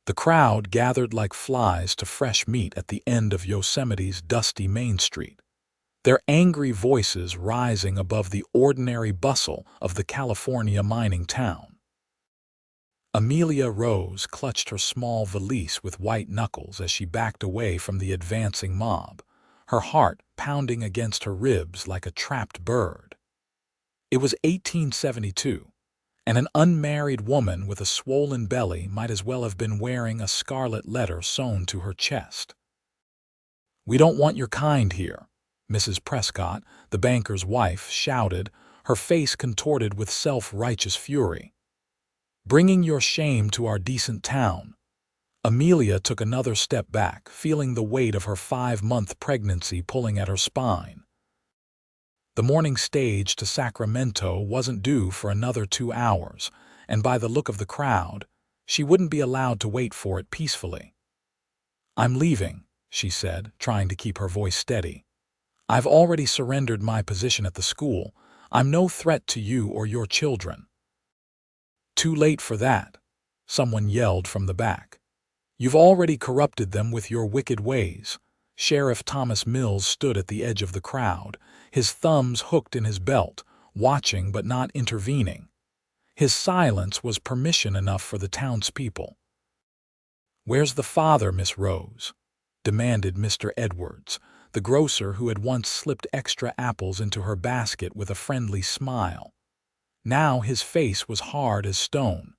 The crowd gathered like flies to fresh meat at the end of Yosemite's dusty Main Street, their angry voices rising above the ordinary bustle of the California mining town. Amelia Rose clutched her small valise with white knuckles as she backed away from the advancing mob, her heart pounding against her ribs like a trapped bird. It was 1872, and an unmarried woman with a swollen belly might as well have been wearing a scarlet letter sewn to her chest. "We don't want your kind here," Mrs. Prescott, the banker's wife, shouted, her face contorted with self-righteous fury. "Bringing your shame to our decent town." Amelia took another step back, feeling the weight of her 5-month pregnancy pulling at her spine. The morning stage to Sacramento wasn't due for another 2 hours, and by the look of the crowd, she wouldn't be allowed to wait for it peacefully. "I'm leaving," she said, trying to keep her voice steady. "I've already surrendered my position at the school. I'm no threat to you or your children." "Too late for that," someone yelled from the back. "You've already corrupted them with your wicked ways." Sheriff Thomas Mills stood at the edge of the crowd, his thumbs hooked in his belt, watching but not intervening. His silence was permission enough for the townspeople. "Where's the father, Miss Rose?" demanded Mr. Edwards, the grocer who had once slipped extra apples into her basket with a friendly smile. Now his face was hard as stone.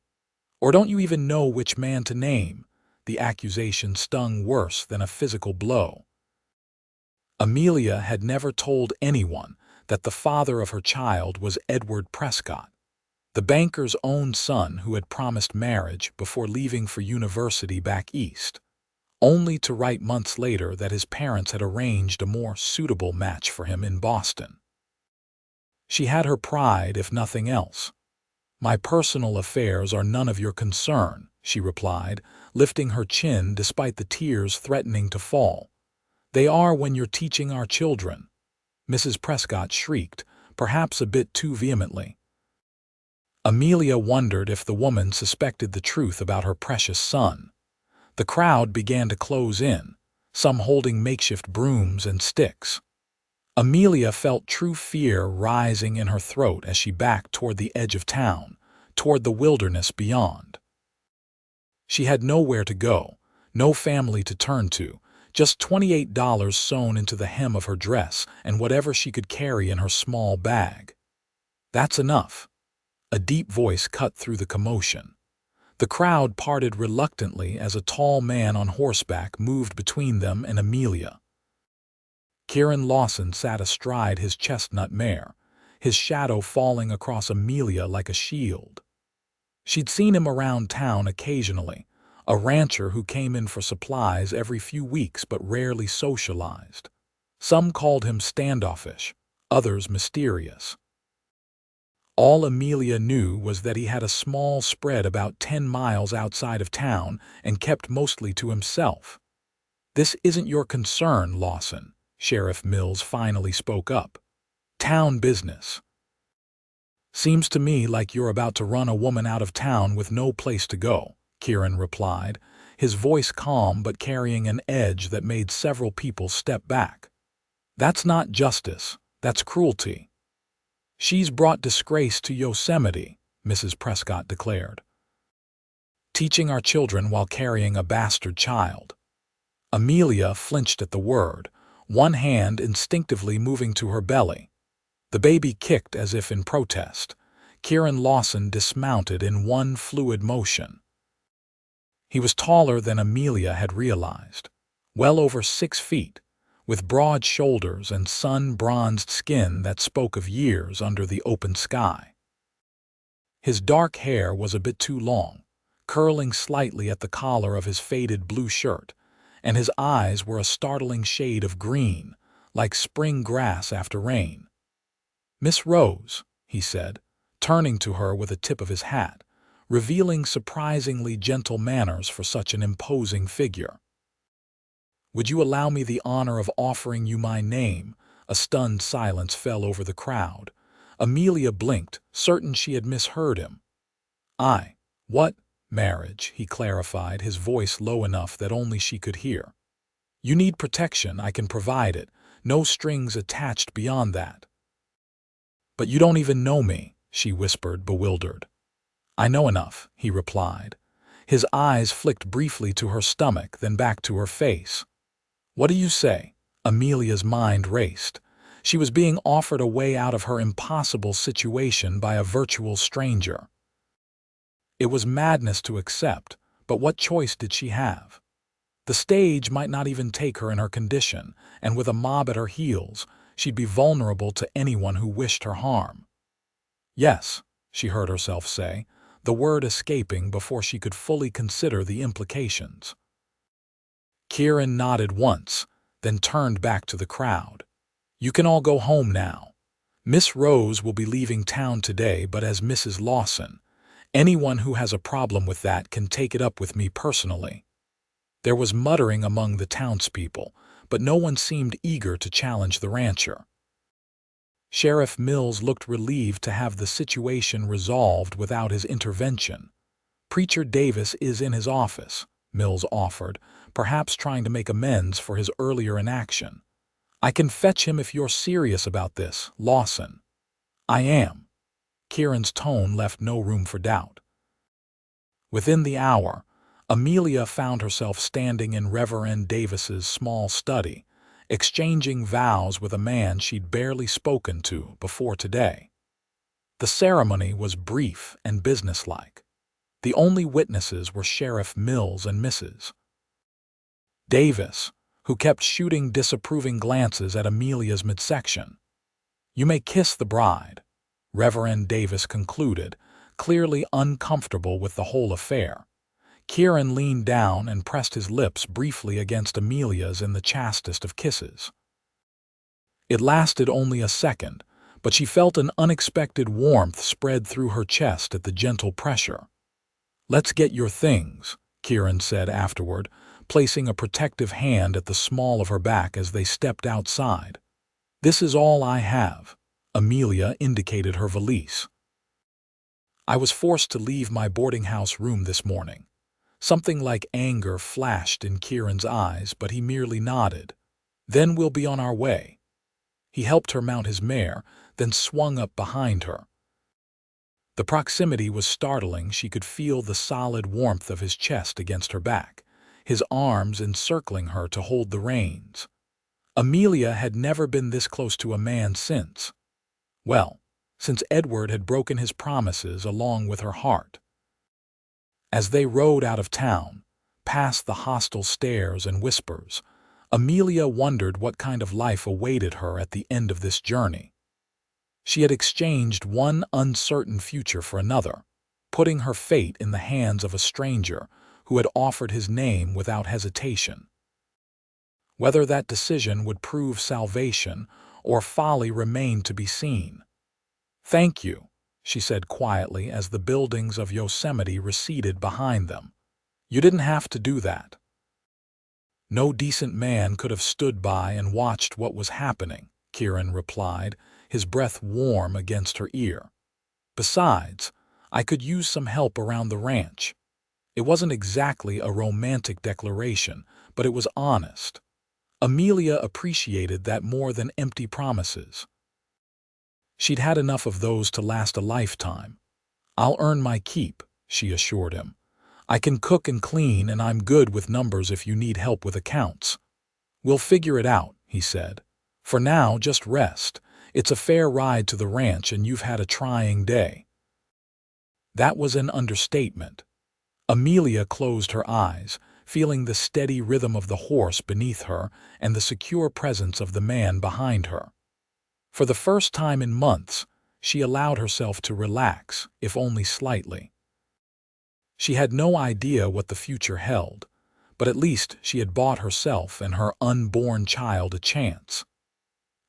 "Or don't you even know which man to name?" The accusation stung worse than a physical blow. Amelia had never told anyone that the father of her child was Edward Prescott, the banker's own son who had promised marriage before leaving for university back east, only to write months later that his parents had arranged a more suitable match for him in Boston. She had her pride, if nothing else. "My personal affairs are none of your concern," she replied, lifting her chin despite the tears threatening to fall. "They are when you're teaching our children," Mrs. Prescott shrieked, perhaps a bit too vehemently. Amelia wondered if the woman suspected the truth about her precious son. The crowd began to close in, some holding makeshift brooms and sticks. Amelia felt true fear rising in her throat as she backed toward the edge of town, toward the wilderness beyond. She had nowhere to go, no family to turn to, just $28 sewn into the hem of her dress and whatever she could carry in her small bag. "That's enough." A deep voice cut through the commotion. The crowd parted reluctantly as a tall man on horseback moved between them and Amelia. Kieran Lawson sat astride his chestnut mare, his shadow falling across Amelia like a shield. She'd seen him around town occasionally, a rancher who came in for supplies every few weeks but rarely socialized. Some called him standoffish, others mysterious. All Amelia knew was that he had a small spread about 10 miles outside of town and kept mostly to himself. "This isn't your concern, Lawson," Sheriff Mills finally spoke up. "Town business." "Seems to me like you're about to run a woman out of town with no place to go," Kieran replied, his voice calm but carrying an edge that made several people step back. "That's not justice, that's cruelty." "She's brought disgrace to Yosemite," Mrs. Prescott declared. "Teaching our children while carrying a bastard child." Amelia flinched at the word, one hand instinctively moving to her belly. The baby kicked as if in protest. Kieran Lawson dismounted in one fluid motion. He was taller than Amelia had realized, well over 6 feet, with broad shoulders and sun-bronzed skin that spoke of years under the open sky. His dark hair was a bit too long, curling slightly at the collar of his faded blue shirt, and his eyes were a startling shade of green, like spring grass after rain. "Miss Rose," he said, turning to her with a tip of his hat, revealing surprisingly gentle manners for such an imposing figure. "Would you allow me the honor of offering you my name?" A stunned silence fell over the crowd. Amelia blinked, certain she had misheard him. "What?" Marriage, he clarified, his voice low enough that only she could hear. You need protection, I can provide it. No strings attached beyond that. But you don't even know me, she whispered, bewildered. I know enough, he replied. His eyes flicked briefly to her stomach, then back to her face. What do you say? Amelia's mind raced. She was being offered a way out of her impossible situation by a virtual stranger. It was madness to accept, but what choice did she have? The stage might not even take her in her condition, and with a mob at her heels, she'd be vulnerable to anyone who wished her harm. Yes, she heard herself say, the word escaping before she could fully consider the implications. Kieran nodded once, then turned back to the crowd. You can all go home now. Miss Rose will be leaving town today, but as Mrs. Lawson, anyone who has a problem with that can take it up with me personally. There was muttering among the townspeople, but no one seemed eager to challenge the rancher. Sheriff Mills looked relieved to have the situation resolved without his intervention. Preacher Davis is in his office, Mills offered, perhaps trying to make amends for his earlier inaction. I can fetch him if you're serious about this, Lawson. I am. Kieran's tone left no room for doubt. Within the hour, Amelia found herself standing in Reverend Davis's small study, exchanging vows with a man she'd barely spoken to before today. The ceremony was brief and businesslike. The only witnesses were Sheriff Mills and Mrs. Davis, who kept shooting disapproving glances at Amelia's midsection. You may kiss the bride, Reverend Davis concluded, clearly uncomfortable with the whole affair. Kieran leaned down and pressed his lips briefly against Amelia's in the chastest of kisses. It lasted only a second, but she felt an unexpected warmth spread through her chest at the gentle pressure. Let's get your things, Kieran said afterward, placing a protective hand at the small of her back as they stepped outside. This is all I have. Amelia indicated her valise. I was forced to leave my boarding house room this morning. Something like anger flashed in Kieran's eyes, but he merely nodded. Then we'll be on our way. He helped her mount his mare, then swung up behind her. The proximity was startling. She could feel the solid warmth of his chest against her back, his arms encircling her to hold the reins. Amelia had never been this close to a man since. Well, since Edward had broken his promises along with her heart. As they rode out of town, past the hostile stares and whispers, Amelia wondered what kind of life awaited her at the end of this journey. She had exchanged one uncertain future for another, putting her fate in the hands of a stranger who had offered his name without hesitation. Whether that decision would prove salvation or folly remained to be seen. Thank you, she said quietly as the buildings of Yosemite receded behind them. You didn't have to do that. No decent man could have stood by and watched what was happening, Kieran replied, his breath warm against her ear. Besides, I could use some help around the ranch. It wasn't exactly a romantic declaration, but it was honest. Amelia appreciated that more than empty promises. She'd had enough of those to last a lifetime. I'll earn my keep, she assured him. I can cook and clean, and I'm good with numbers if you need help with accounts. We'll figure it out, he said. For now, just rest. It's a fair ride to the ranch and you've had a trying day. That was an understatement. Amelia closed her eyes, feeling the steady rhythm of the horse beneath her and the secure presence of the man behind her. For the first time in months, she allowed herself to relax, if only slightly. She had no idea what the future held, but at least she had bought herself and her unborn child a chance.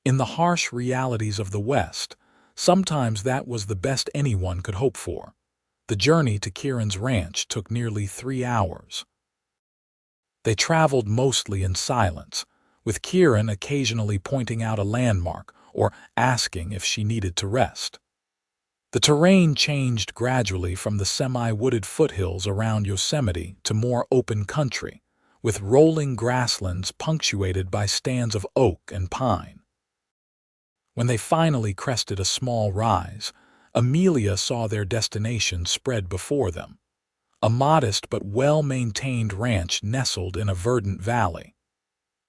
In the harsh realities of the West, sometimes that was the best anyone could hope for. The journey to Kieran's ranch took nearly 3 hours. They traveled mostly in silence, with Kieran occasionally pointing out a landmark or asking if she needed to rest. The terrain changed gradually from the semi-wooded foothills around Yosemite to more open country, with rolling grasslands punctuated by stands of oak and pine. When they finally crested a small rise, Amelia saw their destination spread before them. A modest but well-maintained ranch nestled in a verdant valley.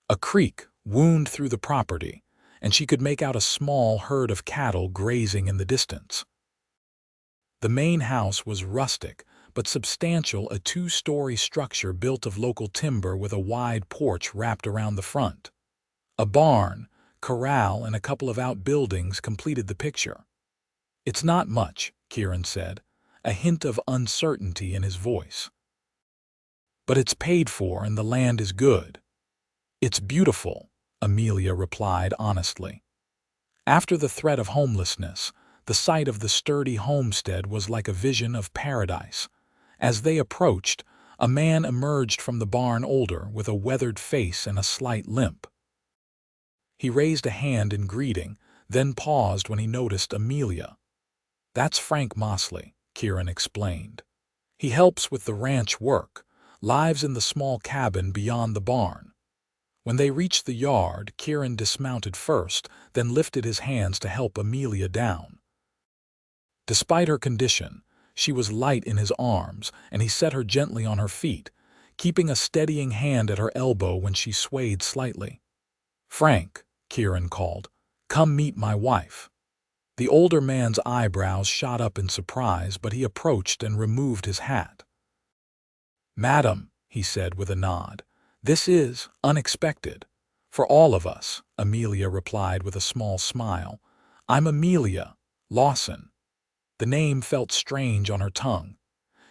A creek wound through the property, and she could make out a small herd of cattle grazing in the distance. The main house was rustic but substantial, a two-story structure built of local timber with a wide porch wrapped around the front. A barn, corral, and a couple of outbuildings completed the picture. "It's not much," Kieran said, a hint of uncertainty in his voice. "But it's paid for and the land is good." "It's beautiful," Amelia replied honestly. After the threat of homelessness, the sight of the sturdy homestead was like a vision of paradise. As they approached, a man emerged from the barn, older, with a weathered face and a slight limp. He raised a hand in greeting, then paused when he noticed Amelia. "That's Frank Mosley," Kieran explained. "He helps with the ranch work, lives in the small cabin beyond the barn." When they reached the yard, Kieran dismounted first, then lifted his hands to help Amelia down. Despite her condition, she was light in his arms, and he set her gently on her feet, keeping a steadying hand at her elbow when she swayed slightly. "Frank," Kieran called, "come meet my wife." The older man's eyebrows shot up in surprise, but he approached and removed his hat. "Madam," he said with a nod, "this is unexpected." "For all of us," Amelia replied with a small smile. "I'm Amelia Lawson." The name felt strange on her tongue.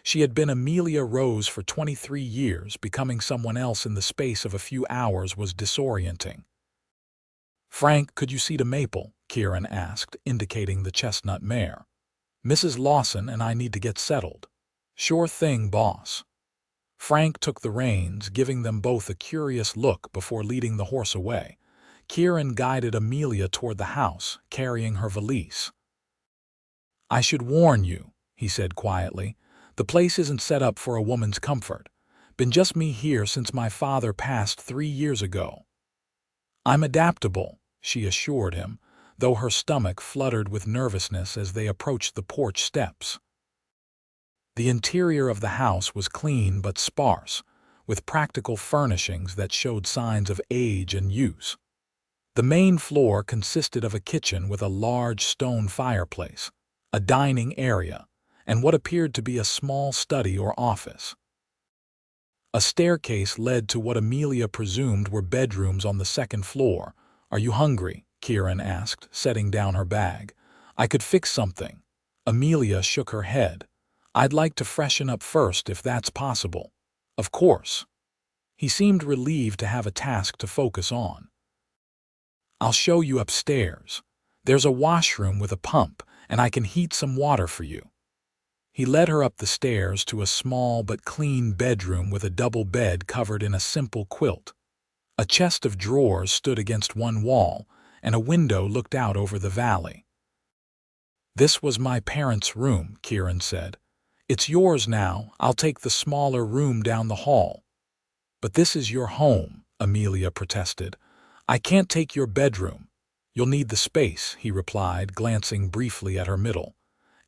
She had been Amelia Rose for 23 years, becoming someone else in the space of a few hours was disorienting. "Frank, could you see to Maple?" Kieran asked, indicating the chestnut mare. "Mrs. Lawson and I need to get settled." "Sure thing, boss." Frank took the reins, giving them both a curious look before leading the horse away. Kieran guided Amelia toward the house, carrying her valise. "I should warn you," he said quietly, "the place isn't set up for a woman's comfort. Been just me here since my father passed 3 years ago." "I'm adaptable," she assured him, though her stomach fluttered with nervousness as they approached the porch steps. The interior of the house was clean but sparse, with practical furnishings that showed signs of age and use. The main floor consisted of a kitchen with a large stone fireplace, a dining area, and what appeared to be a small study or office. A staircase led to what Amelia presumed were bedrooms on the second floor. "Are you hungry?" Kieran asked, setting down her bag. "I could fix something." Amelia shook her head. "I'd like to freshen up first if that's possible." "Of course." He seemed relieved to have a task to focus on. "I'll show you upstairs. There's a washroom with a pump, and I can heat some water for you." He led her up the stairs to a small but clean bedroom with a double bed covered in a simple quilt. A chest of drawers stood against one wall, and a window looked out over the valley. "This was my parents' room," Kieran said. "It's yours now. I'll take the smaller room down the hall." "But this is your home," Amelia protested. "I can't take your bedroom." "You'll need the space," he replied, glancing briefly at her middle.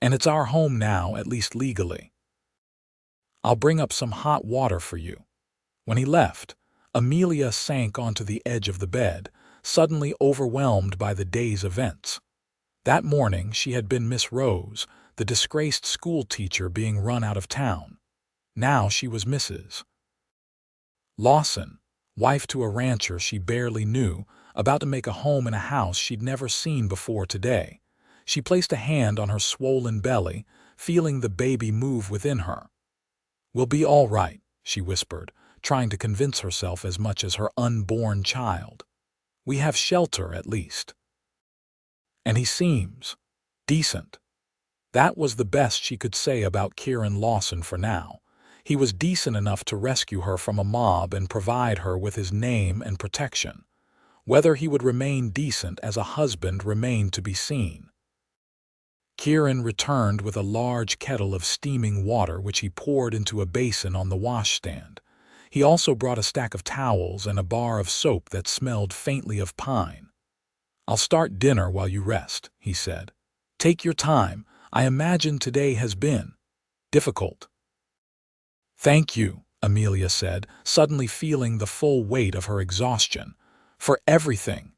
"And it's our home now, at least legally." "I'll bring up some hot water for you." When he left, Amelia sank onto the edge of the bed, suddenly overwhelmed by the day's events. That morning she had been Miss Rose, the disgraced school teacher being run out of town. Now she was Mrs. Lawson, wife to a rancher she barely knew, about to make a home in a house she'd never seen before today. She placed a hand on her swollen belly, feeling the baby move within her. "We'll be all right," she whispered, trying to convince herself as much as her unborn child. "We have shelter, at least. And he seems decent." That was the best she could say about Kieran Lawson for now. He was decent enough to rescue her from a mob and provide her with his name and protection. Whether he would remain decent as a husband remained to be seen. Kieran returned with a large kettle of steaming water which he poured into a basin on the washstand. He also brought a stack of towels and a bar of soap that smelled faintly of pine. "I'll start dinner while you rest," he said. "Take your time. I imagine today has been difficult." "Thank you," Amelia said, suddenly feeling the full weight of her exhaustion. "For everything."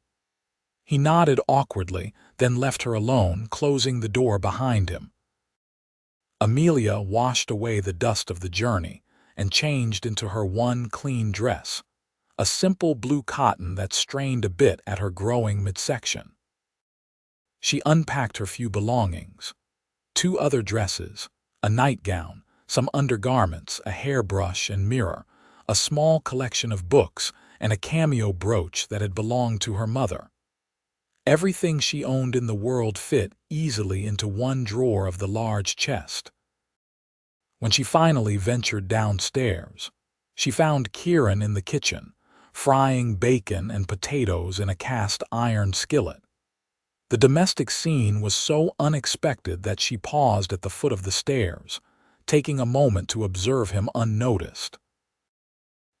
He nodded awkwardly, then left her alone, closing the door behind him. Amelia washed away the dust of the journey and changed into her one clean dress, a simple blue cotton that strained a bit at her growing midsection. She unpacked her few belongings: 2 other dresses, a nightgown, some undergarments, a hairbrush and mirror, a small collection of books, and a cameo brooch that had belonged to her mother. Everything she owned in the world fit easily into one drawer of the large chest. When she finally ventured downstairs, she found Kieran in the kitchen, frying bacon and potatoes in a cast-iron skillet. The domestic scene was so unexpected that she paused at the foot of the stairs, taking a moment to observe him unnoticed.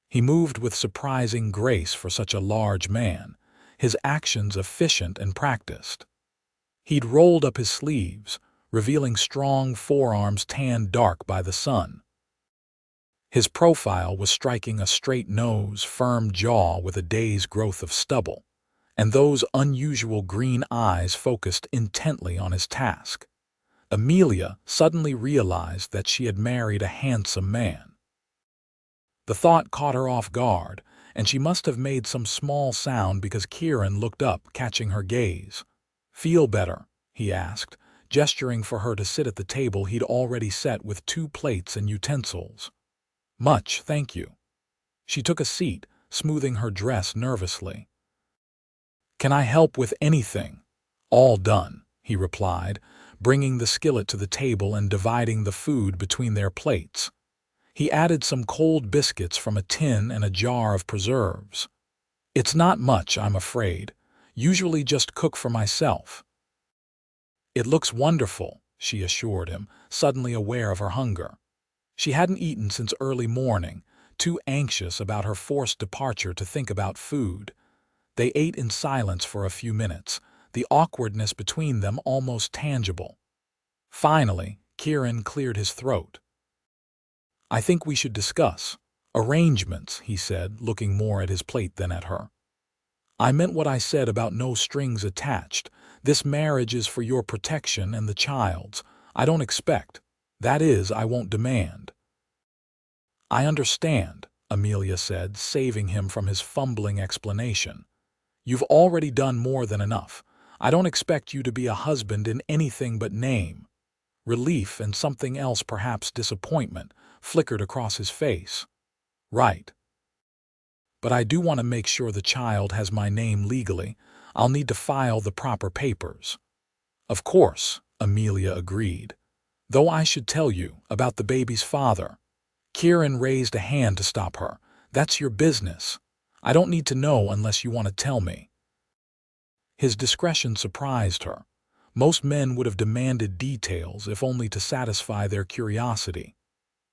He moved with surprising grace for such a large man, his actions efficient and practiced. He'd rolled up his sleeves, revealing strong forearms tanned dark by the sun. His profile was striking: a straight nose, firm jaw with a day's growth of stubble, and those unusual green eyes focused intently on his task. Amelia suddenly realized that she had married a handsome man. The thought caught her off guard, and she must have made some small sound because Kieran looked up, catching her gaze. "Feel better?" he asked, gesturing for her to sit at the table he'd already set with 2 plates and utensils. "Much, thank you." She took a seat, smoothing her dress nervously. "Can I help with anything?" "All done," he replied, bringing the skillet to the table and dividing the food between their plates. He added some cold biscuits from a tin and a jar of preserves. "It's not much, I'm afraid. Usually just cook for myself." "It looks wonderful," she assured him, suddenly aware of her hunger. She hadn't eaten since early morning, too anxious about her forced departure to think about food. They ate in silence for a few minutes, the awkwardness between them almost tangible. Finally, Kieran cleared his throat. "I think we should discuss arrangements," he said, looking more at his plate than at her. "I meant what I said about no strings attached. This marriage is for your protection and the child's. I don't expect. That is, I won't demand." "I understand," Amelia said, saving him from his fumbling explanation. "You've already done more than enough. I don't expect you to be a husband in anything but name." Relief and something else, perhaps disappointment, flickered across his face. "Right. But I do want to make sure the child has my name legally. I'll need to file the proper papers." "Of course," Amelia agreed. "Though I should tell you about the baby's father." Kieran raised a hand to stop her. "That's your business. I don't need to know unless you want to tell me." His discretion surprised her. Most men would have demanded details, if only to satisfy their curiosity.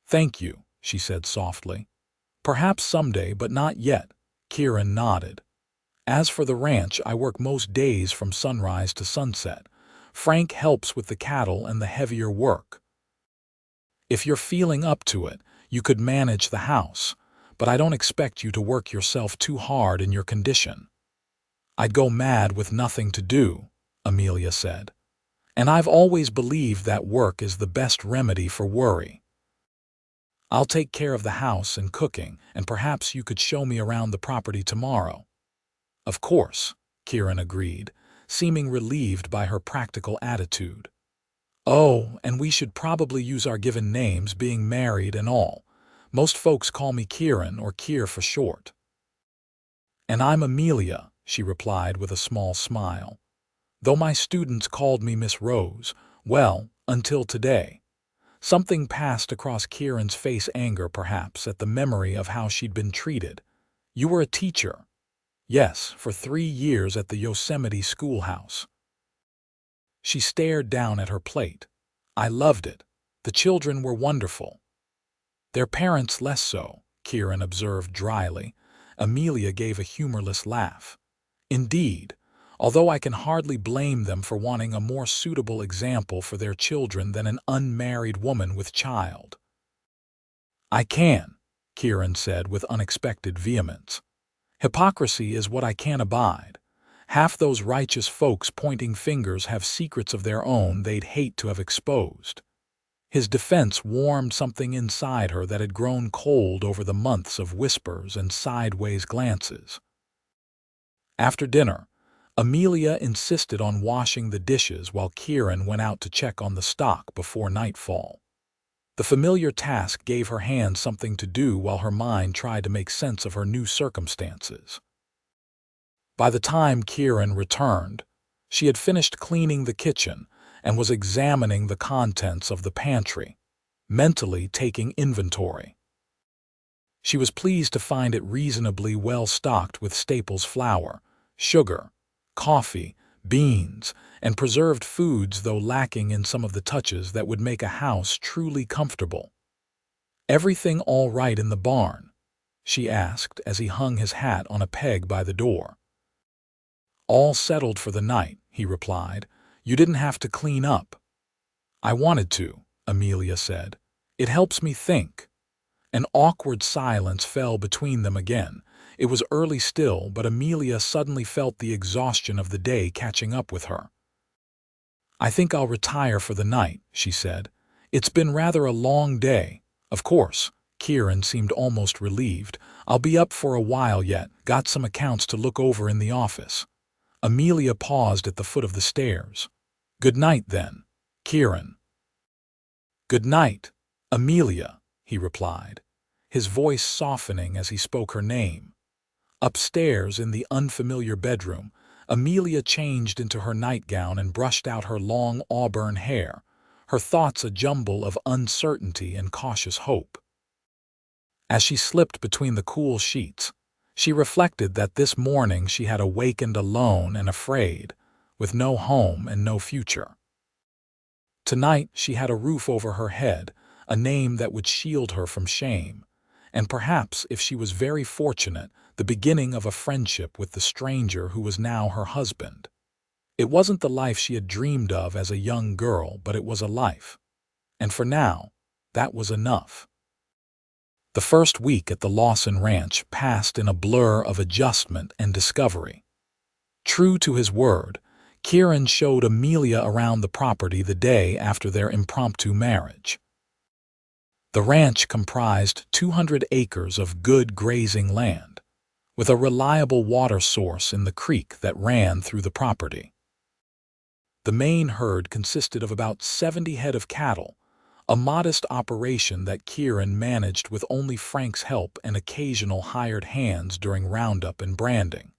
"Thank you," she said softly. "Perhaps someday, but not yet." Kieran nodded. "As for the ranch, I work most days from sunrise to sunset. Frank helps with the cattle and the heavier work. If you're feeling up to it, you could manage the house, but I don't expect you to work yourself too hard in your condition." "I'd go mad with nothing to do," Amelia said. "And I've always believed that work is the best remedy for worry. I'll take care of the house and cooking, and perhaps you could show me around the property tomorrow." "Of course," Kieran agreed, seeming relieved by her practical attitude. "Oh, and we should probably use our given names, being married and all. Most folks call me Kieran, or Kier for short." "And I'm Amelia," she replied with a small smile. "Though my students called me Miss Rose, well, until today." Something passed across Kieran's face, anger perhaps, at the memory of how she'd been treated. "You were a teacher." "Yes, for 3 years at the Yosemite schoolhouse." She stared down at her plate. "I loved it. The children were wonderful." "Their parents less so," Kieran observed dryly. Amelia gave a humorless laugh. "Indeed, although I can hardly blame them for wanting a more suitable example for their children than an unmarried woman with child." "I can," Kieran said with unexpected vehemence. "Hypocrisy is what I can't abide. Half those righteous folks pointing fingers have secrets of their own they'd hate to have exposed." His defense warmed something inside her that had grown cold over the months of whispers and sideways glances. After dinner, Amelia insisted on washing the dishes while Kieran went out to check on the stock before nightfall. The familiar task gave her hands something to do while her mind tried to make sense of her new circumstances. By the time Kieran returned, she had finished cleaning the kitchen and was examining the contents of the pantry, mentally taking inventory. She was pleased to find it reasonably well stocked with staples: flour, sugar, coffee, beans, and preserved foods, though lacking in some of the touches that would make a house truly comfortable. "Everything all right in the barn?" she asked as he hung his hat on a peg by the door. "All settled for the night," he replied. "You didn't have to clean up." "I wanted to," Amelia said. "It helps me think." An awkward silence fell between them again. It was early still, but Amelia suddenly felt the exhaustion of the day catching up with her. "I think I'll retire for the night," she said. "It's been rather a long day." "Of course," Kieran seemed almost relieved. "I'll be up for a while yet. Got some accounts to look over in the office." Amelia paused at the foot of the stairs. "Good night, then, Kieran." "Good night, Amelia," he replied, his voice softening as he spoke her name. Upstairs in the unfamiliar bedroom, Amelia changed into her nightgown and brushed out her long auburn hair, her thoughts a jumble of uncertainty and cautious hope. As she slipped between the cool sheets, she reflected that this morning she had awakened alone and afraid, with no home and no future. Tonight she had a roof over her head, a name that would shield her from shame, and perhaps, if she was very fortunate, the beginning of a friendship with the stranger who was now her husband. It wasn't the life she had dreamed of as a young girl, but it was a life. And for now, that was enough. The first week at the Lawson ranch passed in a blur of adjustment and discovery. True to his word, Kieran showed Amelia around the property the day after their impromptu marriage. The ranch comprised 200 acres of good grazing land, with a reliable water source in the creek that ran through the property. The main herd consisted of about 70 head of cattle, a modest operation that Kieran managed with only Frank's help and occasional hired hands during roundup and branding.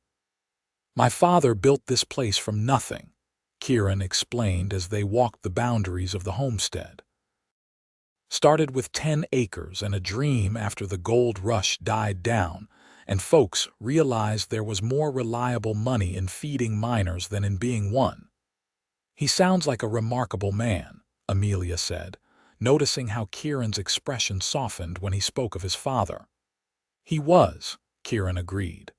"My father built this place from nothing," Kieran explained as they walked the boundaries of the homestead. "Started with 10 acres and a dream after the gold rush died down, and folks realized there was more reliable money in feeding miners than in being one." "He sounds like a remarkable man," Amelia said, noticing how Kieran's expression softened when he spoke of his father. "He was," Kieran agreed.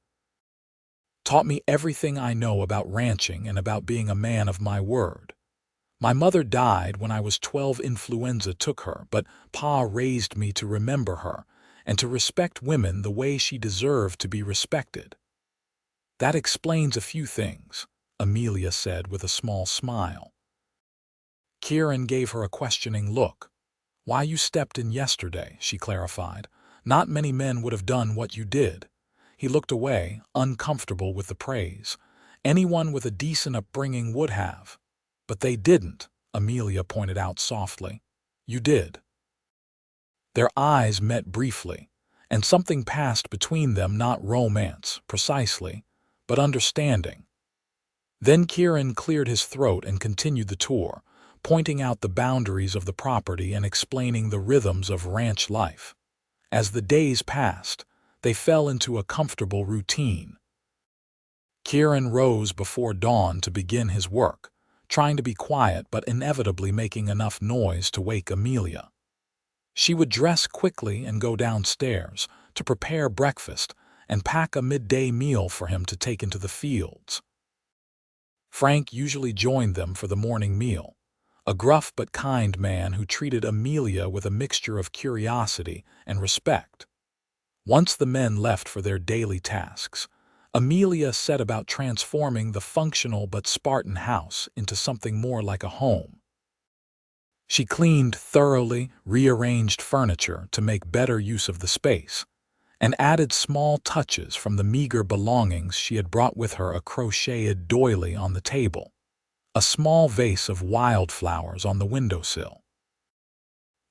"Taught me everything I know about ranching and about being a man of my word. My mother died when I was 12. Influenza took her, but Pa raised me to remember her and to respect women the way she deserved to be respected." "That explains a few things," Amelia said with a small smile. Kieran gave her a questioning look. "Why you stepped in yesterday," she clarified. "Not many men would have done what you did." He looked away, uncomfortable with the praise. "Anyone with a decent upbringing would have." "But they didn't," Amelia pointed out softly. "You did." Their eyes met briefly, and something passed between them, not romance, precisely, but understanding. Then Kieran cleared his throat and continued the tour, pointing out the boundaries of the property and explaining the rhythms of ranch life. As the days passed, they fell into a comfortable routine. Kieran rose before dawn to begin his work, trying to be quiet but inevitably making enough noise to wake Amelia. She would dress quickly and go downstairs to prepare breakfast and pack a midday meal for him to take into the fields. Frank usually joined them for the morning meal, a gruff but kind man who treated Amelia with a mixture of curiosity and respect. Once the men left for their daily tasks, Amelia set about transforming the functional but Spartan house into something more like a home. She cleaned thoroughly, rearranged furniture to make better use of the space, and added small touches from the meager belongings she had brought with her: a crocheted doily on the table, a small vase of wildflowers on the windowsill.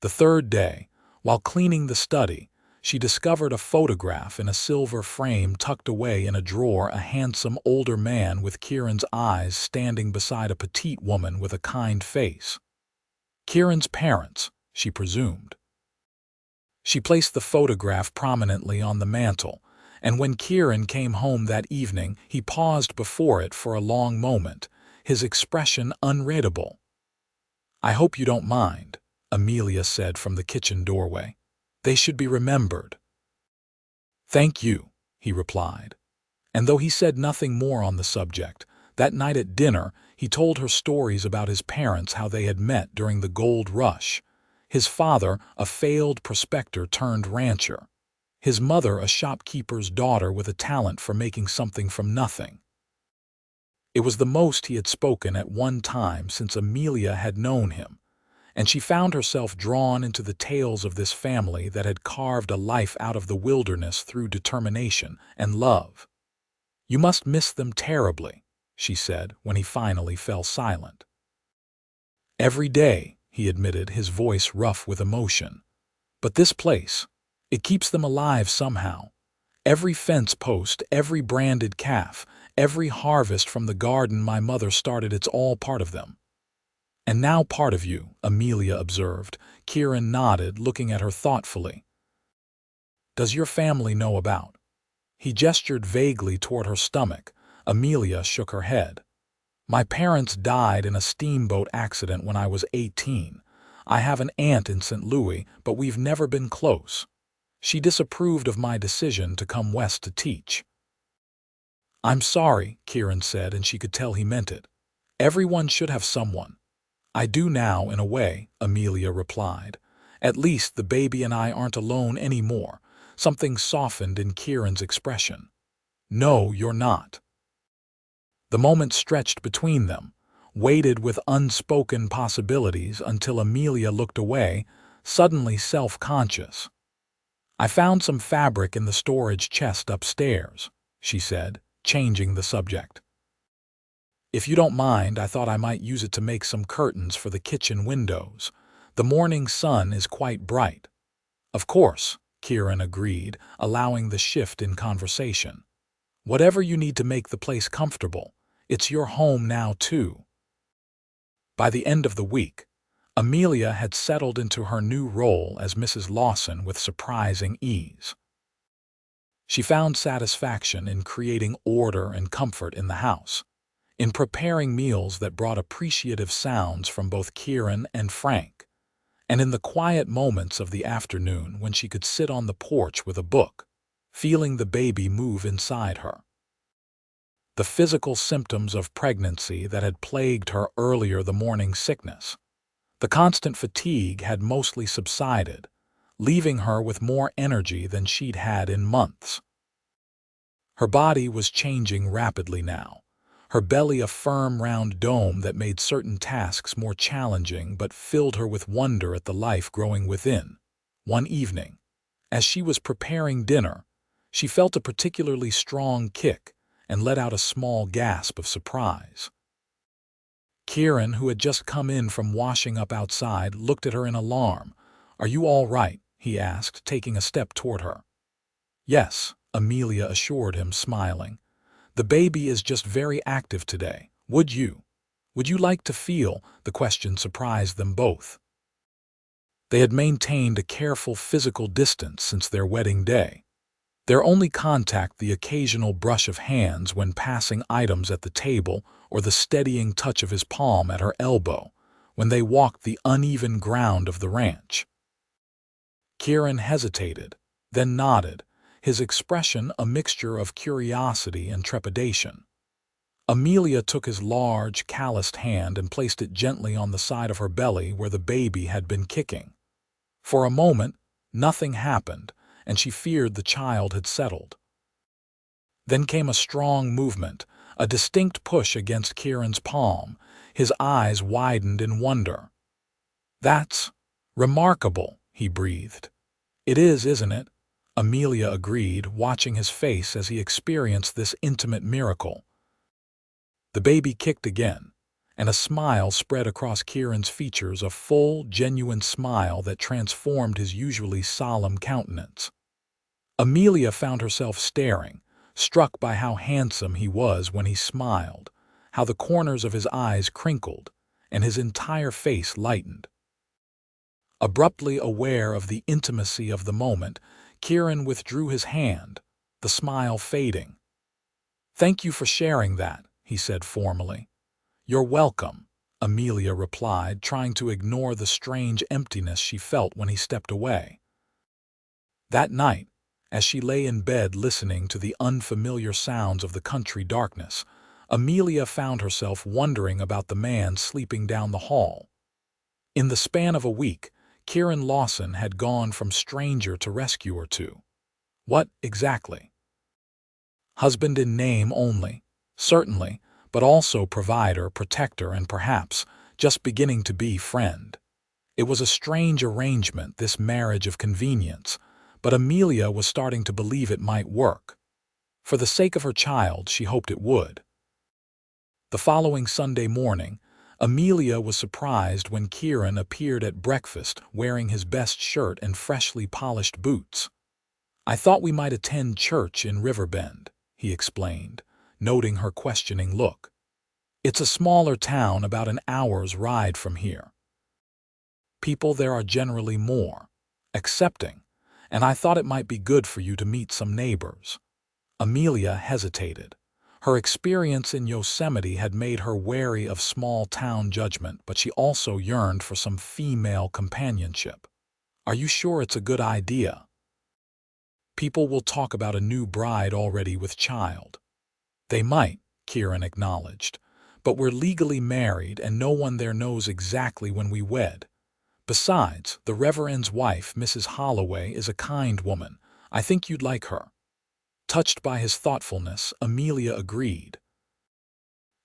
The third day, while cleaning the study, she discovered a photograph in a silver frame tucked away in a drawer: a handsome older man with Kieran's eyes standing beside a petite woman with a kind face. Kieran's parents, she presumed. She placed the photograph prominently on the mantel, and when Kieran came home that evening, he paused before it for a long moment, his expression unreadable. "I hope you don't mind," Amelia said from the kitchen doorway. "They should be remembered." "Thank you," he replied. And though he said nothing more on the subject, that night at dinner he told her stories about his parents, how they had met during the gold rush. His father, a failed prospector turned rancher. His mother, a shopkeeper's daughter with a talent for making something from nothing. It was the most he had spoken at one time since Amelia had known him, and she found herself drawn into the tales of this family that had carved a life out of the wilderness through determination and love. "You must miss them terribly," she said when he finally fell silent. "Every day," he admitted, his voice rough with emotion. "But this place, it keeps them alive somehow. Every fence post, every branded calf, every harvest from the garden my mother started, it's all part of them." "And now part of you," Amelia observed. Kieran nodded, looking at her thoughtfully. "Does your family know about?" He gestured vaguely toward her stomach. Amelia shook her head. "My parents died in a steamboat accident when I was 18. I have an aunt in St. Louis, but we've never been close. She disapproved of my decision to come west to teach." "I'm sorry," Kieran said, and she could tell he meant it. "Everyone should have someone." "I do now, in a way," Amelia replied. "At least the baby and I aren't alone anymore." Something softened in Kieran's expression. "No, you're not." The moment stretched between them, weighted with unspoken possibilities, until Amelia looked away, suddenly self-conscious. "I found some fabric in the storage chest upstairs," she said, changing the subject. "If you don't mind, I thought I might use it to make some curtains for the kitchen windows. The morning sun is quite bright." "Of course," Kieran agreed, allowing the shift in conversation. "Whatever you need to make the place comfortable. It's your home now, too." By the end of the week, Amelia had settled into her new role as Mrs. Lawson with surprising ease. She found satisfaction in creating order and comfort in the house, in preparing meals that brought appreciative sounds from both Kieran and Frank, and in the quiet moments of the afternoon when she could sit on the porch with a book, feeling the baby move inside her. The physical symptoms of pregnancy that had plagued her earlier, the morning sickness, the constant fatigue, had mostly subsided, leaving her with more energy than she'd had in months. Her body was changing rapidly now, her belly a firm round dome that made certain tasks more challenging but filled her with wonder at the life growing within. One evening, as she was preparing dinner, she felt a particularly strong kick and let out a small gasp of surprise. Kieran, who had just come in from washing up outside, looked at her in alarm. "Are you all right?" he asked, taking a step toward her. "Yes," Amelia assured him, smiling. "The baby is just very active today. Would you like to feel?" The question surprised them both. They had maintained a careful physical distance since their wedding day. Their only contact the occasional brush of hands when passing items at the table or the steadying touch of his palm at her elbow when they walked the uneven ground of the ranch. Kieran hesitated, then nodded, his expression a mixture of curiosity and trepidation. Amelia took his large, calloused hand and placed it gently on the side of her belly where the baby had been kicking. For a moment, nothing happened, and she feared the child had settled. Then came a strong movement, a distinct push against Kieran's palm. His eyes widened in wonder. "That's remarkable," he breathed. "It is, isn't it?" Amelia agreed, watching his face as he experienced this intimate miracle. The baby kicked again, and a smile spread across Kieran's features, a full, genuine smile that transformed his usually solemn countenance. Amelia found herself staring, struck by how handsome he was when he smiled, how the corners of his eyes crinkled, and his entire face lightened. Abruptly aware of the intimacy of the moment, Kieran withdrew his hand, the smile fading. "Thank you for sharing that," he said formally. "You're welcome," Amelia replied, trying to ignore the strange emptiness she felt when he stepped away. That night, as she lay in bed listening to the unfamiliar sounds of the country darkness, Amelia found herself wondering about the man sleeping down the hall. In the span of a week, Kieran Lawson had gone from stranger to rescuer to what, exactly? Husband in name only, certainly, but also provider, protector, and perhaps just beginning to be friend. It was a strange arrangement, this marriage of convenience, but Amelia was starting to believe it might work. For the sake of her child, she hoped it would. The following Sunday morning, Amelia was surprised when Kieran appeared at breakfast wearing his best shirt and freshly polished boots. "I thought we might attend church in Riverbend," he explained, noting her questioning look. "It's a smaller town about an hour's ride from here. People there are generally more accepting, and I thought it might be good for you to meet some neighbors." Amelia hesitated. Her experience in Yosemite had made her wary of small-town judgment, but she also yearned for some female companionship. "Are you sure it's a good idea? People will talk about a new bride already with child." "They might," Kieran acknowledged, "but we're legally married and no one there knows exactly when we wed. Besides, the Reverend's wife, Mrs. Holloway, is a kind woman. I think you'd like her." Touched by his thoughtfulness, Amelia agreed.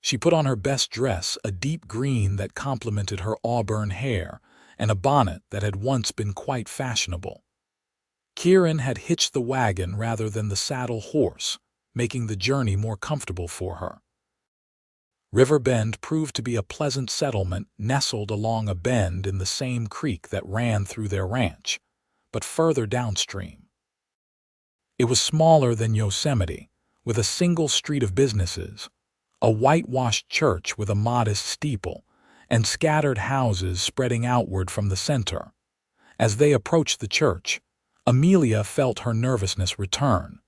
She put on her best dress, a deep green that complemented her auburn hair, and a bonnet that had once been quite fashionable. Kieran had hitched the wagon rather than the saddle horse, making the journey more comfortable for her. Riverbend proved to be a pleasant settlement nestled along a bend in the same creek that ran through their ranch, but further downstream. It was smaller than Yosemite, with a single street of businesses, a whitewashed church with a modest steeple, and scattered houses spreading outward from the center. As they approached the church, Amelia felt her nervousness return.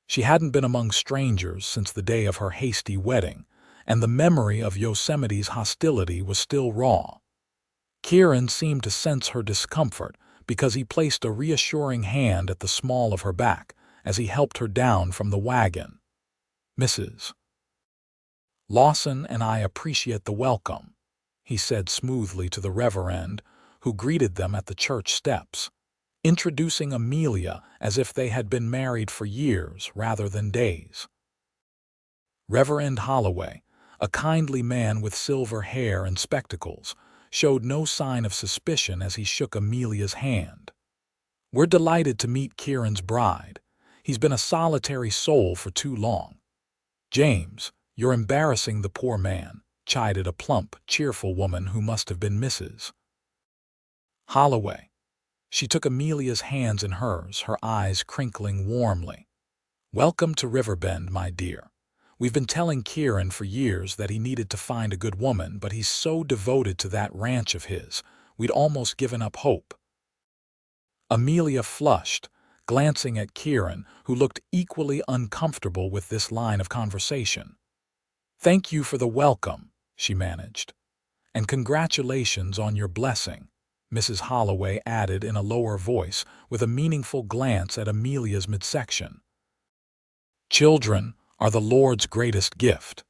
She hadn't been among strangers since the day of her hasty wedding, and the memory of Yosemite's hostility was still raw. Kieran seemed to sense her discomfort because he placed a reassuring hand at the small of her back as he helped her down from the wagon. "Mrs. Lawson and I appreciate the welcome," he said smoothly to the Reverend, who greeted them at the church steps, introducing Amelia as if they had been married for years rather than days. Reverend Holloway, a kindly man with silver hair and spectacles, showed no sign of suspicion as he shook Amelia's hand. "We're delighted to meet Kieran's bride. He's been a solitary soul for too long." "James, you're embarrassing the poor man," chided a plump, cheerful woman who must have been Mrs. Holloway. She took Amelia's hands in hers, her eyes crinkling warmly. "Welcome to Riverbend, my dear. We've been telling Kieran for years that he needed to find a good woman, but he's so devoted to that ranch of his, we'd almost given up hope." Amelia flushed, glancing at Kieran, who looked equally uncomfortable with this line of conversation. "Thank you for the welcome," she managed. "And congratulations on your blessing," Mrs. Holloway added in a lower voice, with a meaningful glance at Amelia's midsection. "Children are the Lord's greatest gift."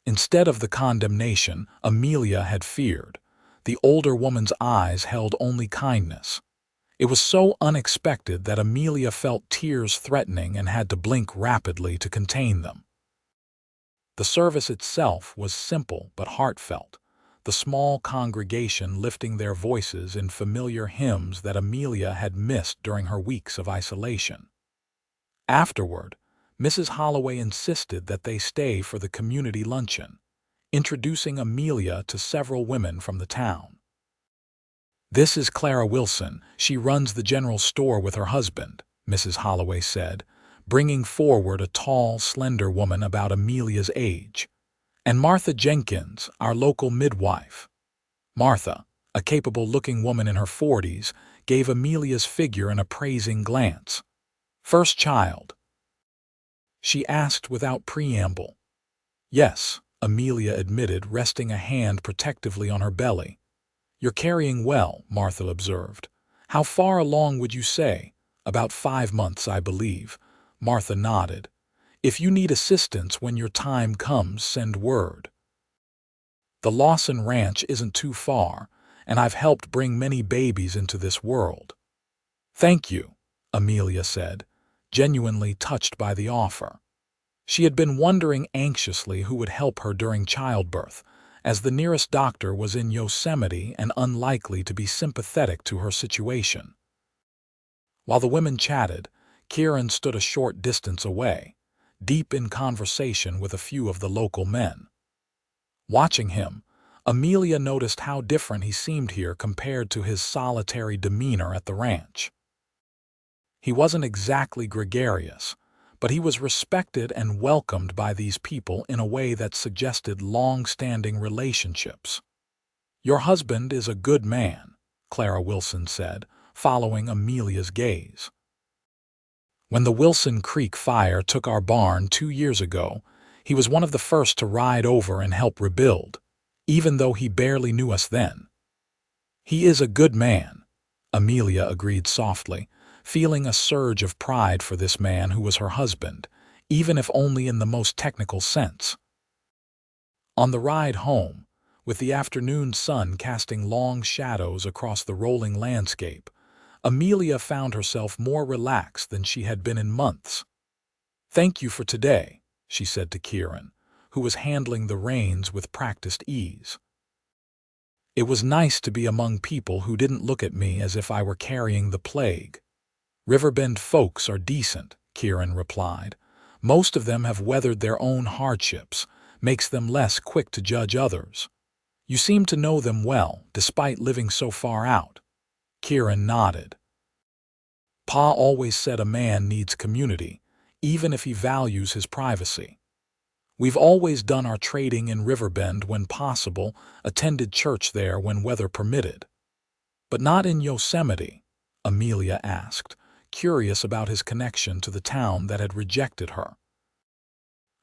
Instead of the condemnation Amelia had feared, the older woman's eyes held only kindness. It was so unexpected that Amelia felt tears threatening and had to blink rapidly to contain them. The service itself was simple but heartfelt, the small congregation lifting their voices in familiar hymns that Amelia had missed during her weeks of isolation. Afterward, Mrs. Holloway insisted that they stay for the community luncheon, introducing Amelia to several women from the town. "This is Clara Wilson. She runs the general store with her husband," Mrs. Holloway said, bringing forward a tall, slender woman about Amelia's age. "And Martha Jenkins, our local midwife." Martha, a capable-looking woman in her 40s, gave Amelia's figure an appraising glance. "First child?" she asked without preamble. "Yes," Amelia admitted, resting a hand protectively on her belly. "You're carrying well," Martha observed. "How far along would you say?" "About 5 months, I believe." Martha nodded. "If you need assistance when your time comes, send word. The Lawson Ranch isn't too far, and I've helped bring many babies into this world." "Thank you," Amelia said, genuinely touched by the offer. She had been wondering anxiously who would help her during childbirth, as the nearest doctor was in Yosemite and unlikely to be sympathetic to her situation. While the women chatted, Kieran stood a short distance away, deep in conversation with a few of the local men. Watching him, Amelia noticed how different he seemed here compared to his solitary demeanor at the ranch. He wasn't exactly gregarious, but he was respected and welcomed by these people in a way that suggested long-standing relationships. "Your husband is a good man," Clara Wilson said, following Amelia's gaze. "When the Wilson Creek fire took our barn 2 years ago, he was one of the first to ride over and help rebuild, even though he barely knew us then." "He is a good man," Amelia agreed softly, feeling a surge of pride for this man who was her husband, even if only in the most technical sense. On the ride home, with the afternoon sun casting long shadows across the rolling landscape, Amelia found herself more relaxed than she had been in months. "Thank you for today," she said to Kieran, who was handling the reins with practiced ease. "It was nice to be among people who didn't look at me as if I were carrying the plague." "Riverbend folks are decent," Kieran replied. "Most of them have weathered their own hardships, makes them less quick to judge others. You seem to know them well, despite living so far out." Kieran nodded. "Pa always said a man needs community, even if he values his privacy. We've always done our trading in Riverbend when possible, attended church there when weather permitted." "But not in Yosemite?" Amelia asked, curious about his connection to the town that had rejected her.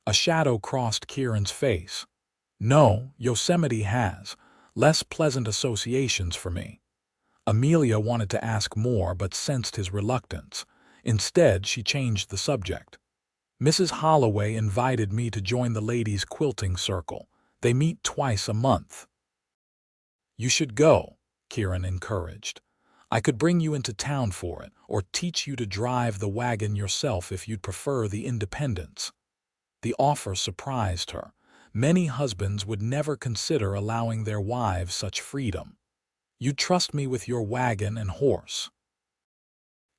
A shadow crossed Kieran's face. "No, Yosemite has less pleasant associations for me." Amelia wanted to ask more but sensed his reluctance. Instead, she changed the subject. "Mrs. Holloway invited me to join the ladies' quilting circle. They meet twice a month." "You should go," Kieran encouraged. "I could bring you into town for it, or teach you to drive the wagon yourself if you'd prefer the independence." The offer surprised her. Many husbands would never consider allowing their wives such freedom. "You'd trust me with your wagon and horse?"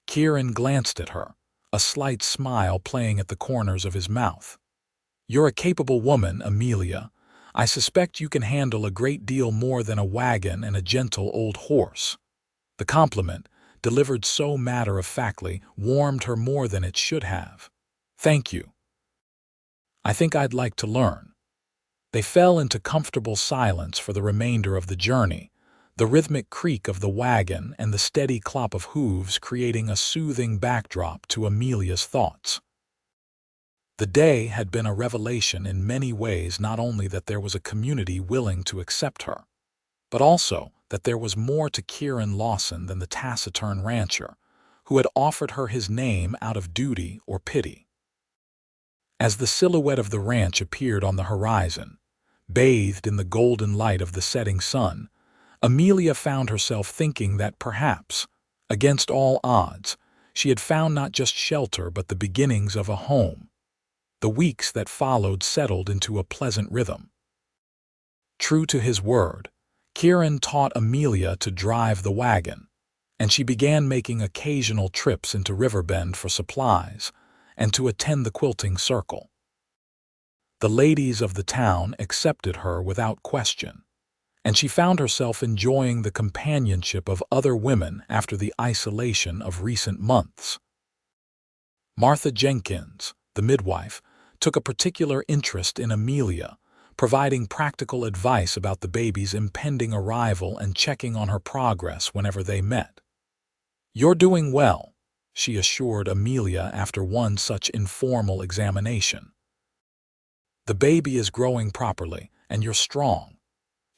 Kieran glanced at her, a slight smile playing at the corners of his mouth. "You're a capable woman, Amelia. I suspect you can handle a great deal more than a wagon and a gentle old horse." The compliment, delivered so matter-of-factly, warmed her more than it should have. "Thank you. I think I'd like to learn." They fell into comfortable silence for the remainder of the journey, the rhythmic creak of the wagon and the steady clop of hooves creating a soothing backdrop to Amelia's thoughts. The day had been a revelation in many ways, not only that there was a community willing to accept her, but also that there was more to Kieran Lawson than the taciturn rancher, who had offered her his name out of duty or pity. As the silhouette of the ranch appeared on the horizon, bathed in the golden light of the setting sun, Amelia found herself thinking that perhaps, against all odds, she had found not just shelter but the beginnings of a home. The weeks that followed settled into a pleasant rhythm. True to his word, Kieran taught Amelia to drive the wagon, and she began making occasional trips into Riverbend for supplies and to attend the quilting circle. The ladies of the town accepted her without question, and she found herself enjoying the companionship of other women after the isolation of recent months. Martha Jenkins, the midwife, took a particular interest in Amelia, providing practical advice about the baby's impending arrival and checking on her progress whenever they met. "You're doing well," she assured Amelia after one such informal examination. "The baby is growing properly, and you're strong.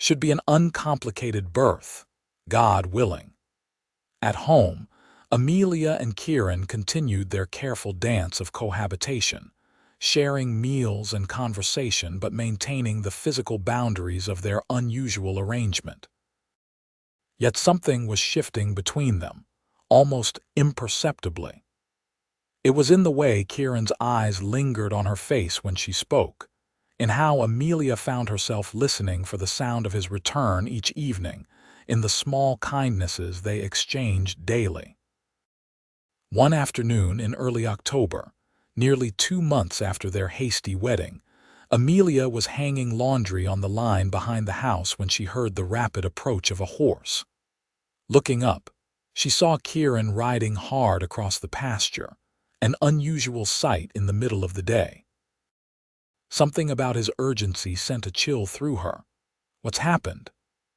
Should be an uncomplicated birth, God willing." At home, Amelia and Kieran continued their careful dance of cohabitation, sharing meals and conversation but maintaining the physical boundaries of their unusual arrangement. Yet something was shifting between them, almost imperceptibly. It was in the way Kieran's eyes lingered on her face when she spoke, in how Amelia found herself listening for the sound of his return each evening, in the small kindnesses they exchanged daily. One afternoon in early October, nearly 2 months after their hasty wedding, Amelia was hanging laundry on the line behind the house when she heard the rapid approach of a horse. Looking up, she saw Kieran riding hard across the pasture, an unusual sight in the middle of the day. Something about his urgency sent a chill through her. "What's happened?"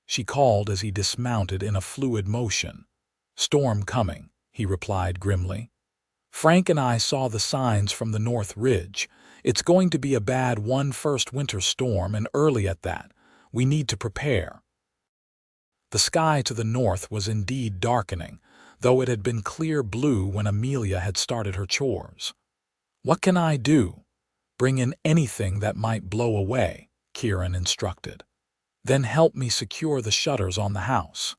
she called as he dismounted in a fluid motion. "Storm coming," he replied grimly. "Frank and I saw the signs from the North Ridge. It's going to be a bad one, first winter storm, and early at that. We need to prepare." The sky to the north was indeed darkening, though it had been clear blue when Amelia had started her chores. "What can I do?" "Bring in anything that might blow away," Kieran instructed. "Then help me secure the shutters on the house.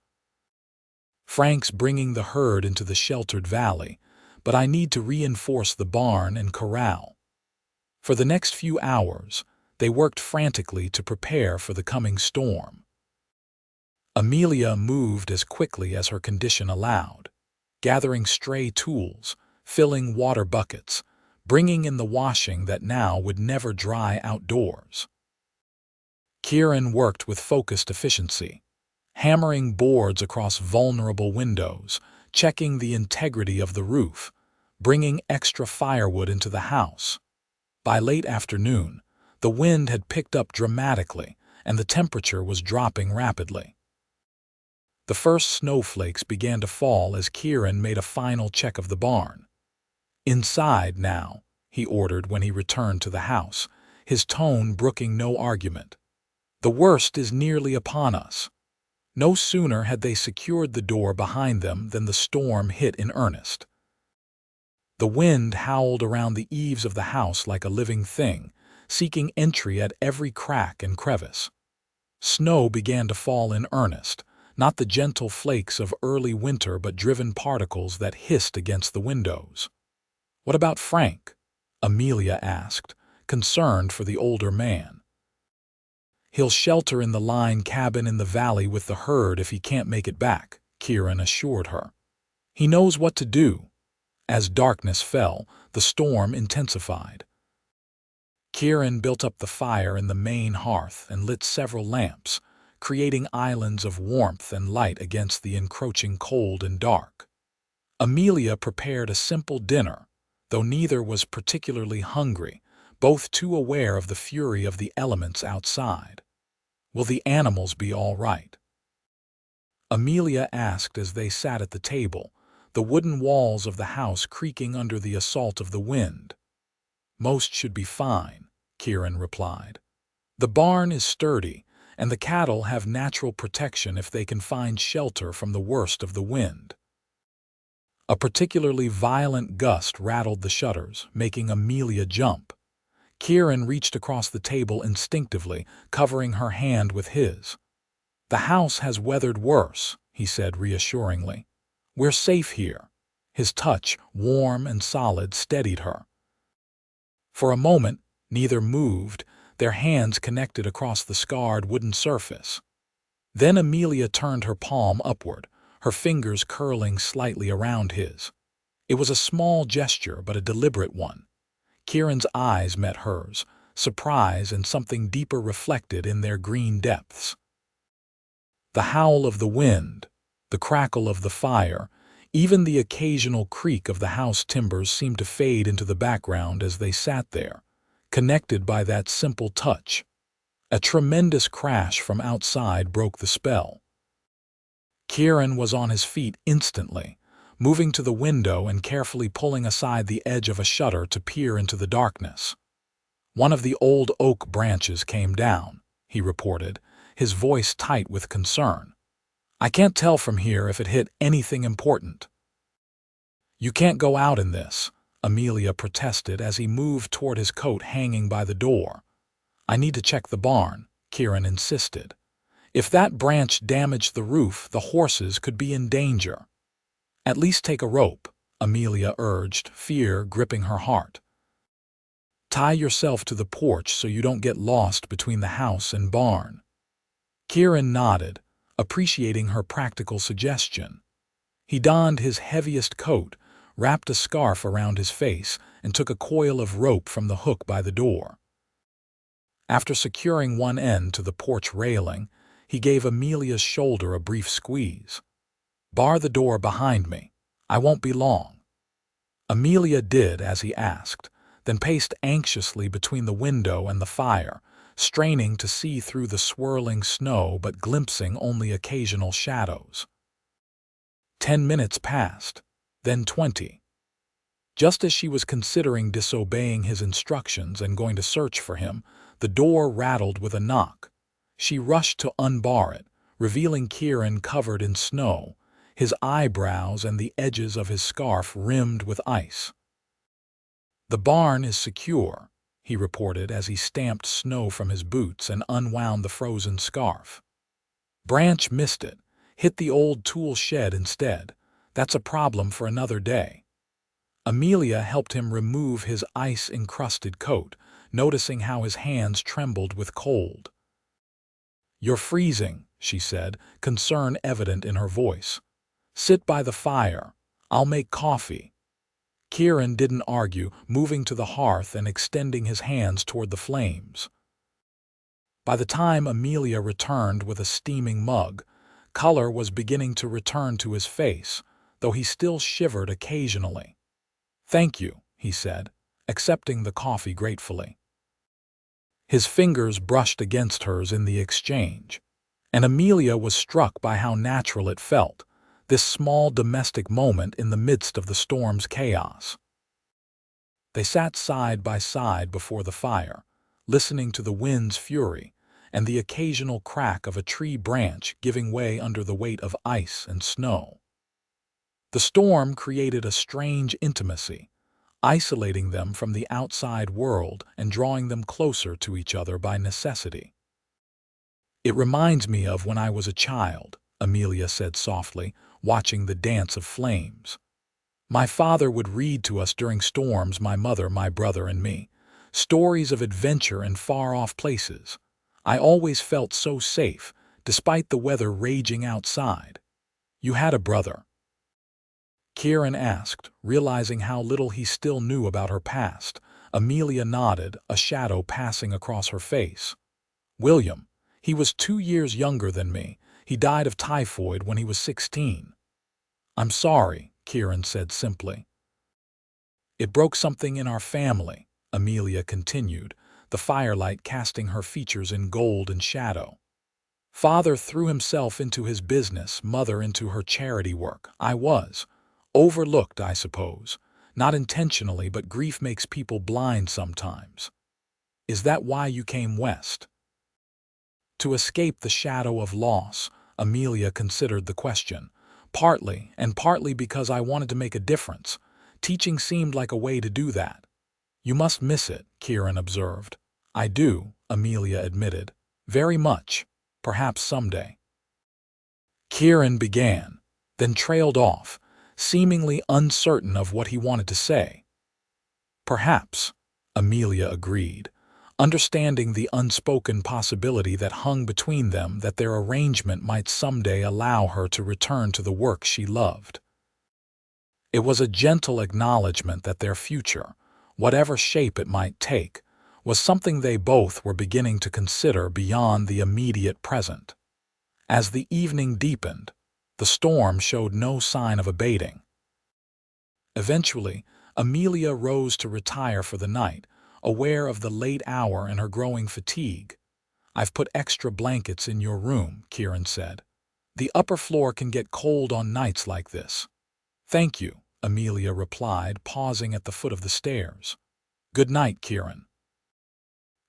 Frank's bringing the herd into the sheltered valley, but I need to reinforce the barn and corral." For the next few hours, they worked frantically to prepare for the coming storm. Amelia moved as quickly as her condition allowed, gathering stray tools, filling water buckets, bringing in the washing that now would never dry outdoors. Kieran worked with focused efficiency, hammering boards across vulnerable windows, checking the integrity of the roof, bringing extra firewood into the house. By late afternoon, the wind had picked up dramatically and the temperature was dropping rapidly. The first snowflakes began to fall as Kieran made a final check of the barn. "Inside now," he ordered when he returned to the house, his tone brooking no argument. "The worst is nearly upon us." No sooner had they secured the door behind them than the storm hit in earnest. The wind howled around the eaves of the house like a living thing, seeking entry at every crack and crevice. Snow began to fall in earnest, not the gentle flakes of early winter but driven particles that hissed against the windows. "What about Frank?" Amelia asked, concerned for the older man. "He'll shelter in the line cabin in the valley with the herd if he can't make it back," Kieran assured her. "He knows what to do." As darkness fell, the storm intensified. Kieran built up the fire in the main hearth and lit several lamps, creating islands of warmth and light against the encroaching cold and dark. Amelia prepared a simple dinner, though neither was particularly hungry, both too aware of the fury of the elements outside. "Will the animals be all right?" Amelia asked as they sat at the table, the wooden walls of the house creaking under the assault of the wind. Most should be fine, Kieran replied. The barn is sturdy, and the cattle have natural protection if they can find shelter from the worst of the wind. A particularly violent gust rattled the shutters, making Amelia jump. Kieran reached across the table instinctively, covering her hand with his. "The house has weathered worse," he said reassuringly. "We're safe here." His touch, warm and solid, steadied her. For a moment, neither moved, their hands connected across the scarred wooden surface. Then Amelia turned her palm upward, her fingers curling slightly around his. It was a small gesture, but a deliberate one. Kieran's eyes met hers, surprise and something deeper reflected in their green depths. The howl of the wind, the crackle of the fire, even the occasional creak of the house timbers seemed to fade into the background as they sat there, connected by that simple touch. A tremendous crash from outside broke the spell. Kieran was on his feet instantly, moving to the window and carefully pulling aside the edge of a shutter to peer into the darkness. "One of the old oak branches came down," he reported, his voice tight with concern. "I can't tell from here if it hit anything important." "You can't go out in this," Amelia protested as he moved toward his coat hanging by the door. "I need to check the barn," Kieran insisted. "If that branch damaged the roof, the horses could be in danger." "At least take a rope," Amelia urged, fear gripping her heart. "Tie yourself to the porch so you don't get lost between the house and barn." Kieran nodded, appreciating her practical suggestion. He donned his heaviest coat, wrapped a scarf around his face, and took a coil of rope from the hook by the door. After securing one end to the porch railing, he gave Amelia's shoulder a brief squeeze. "Bar the door behind me. I won't be long." Amelia did as he asked, then paced anxiously between the window and the fire, straining to see through the swirling snow but glimpsing only occasional shadows. 10 minutes passed, then 20. Just as she was considering disobeying his instructions and going to search for him, the door rattled with a knock. She rushed to unbar it, revealing Kieran covered in snow, his eyebrows and the edges of his scarf rimmed with ice. "The barn is secure," he reported as he stamped snow from his boots and unwound the frozen scarf. "Branch missed it, hit the old tool shed instead. That's a problem for another day." Amelia helped him remove his ice-encrusted coat, noticing how his hands trembled with cold. "You're freezing," she said, concern evident in her voice. "Sit by the fire. I'll make coffee." Kieran didn't argue, moving to the hearth and extending his hands toward the flames. By the time Amelia returned with a steaming mug, color was beginning to return to his face, though he still shivered occasionally. "Thank you," he said, accepting the coffee gratefully. His fingers brushed against hers in the exchange, and Amelia was struck by how natural it felt, this small domestic moment in the midst of the storm's chaos. They sat side by side before the fire, listening to the wind's fury and the occasional crack of a tree branch giving way under the weight of ice and snow. The storm created a strange intimacy, isolating them from the outside world and drawing them closer to each other by necessity. "It reminds me of when I was a child," Amelia said softly, watching the dance of flames. "My father would read to us during storms, my mother, my brother, and me, stories of adventure and far-off places. I always felt so safe, despite the weather raging outside. You had a brother?" Kieran asked, realizing how little he still knew about her past. Amelia nodded, a shadow passing across her face. "William. He was 2 years younger than me. He died of typhoid when he was 16. "I'm sorry," Kieran said simply. "It broke something in our family," Amelia continued, the firelight casting her features in gold and shadow. Father threw himself into his business, mother into her charity work. I was overlooked, I suppose. Not intentionally, but grief makes people blind sometimes. Is that why you came west? To escape the shadow of loss, Amelia considered the question. Partly, and partly because I wanted to make a difference. Teaching seemed like a way to do that. You must miss it, Kieran observed. I do, Amelia admitted. Very much. Perhaps someday. Kieran began, then trailed off, seemingly uncertain of what he wanted to say. Perhaps, Amelia agreed, understanding the unspoken possibility that hung between them, that their arrangement might someday allow her to return to the work she loved. It was a gentle acknowledgement that their future, whatever shape it might take, was something they both were beginning to consider beyond the immediate present. As the evening deepened, the storm showed no sign of abating. Eventually, Amelia rose to retire for the night, aware of the late hour and her growing fatigue. I've put extra blankets in your room, Kieran said. The upper floor can get cold on nights like this. Thank you, Amelia replied, pausing at the foot of the stairs. Good night, Kieran.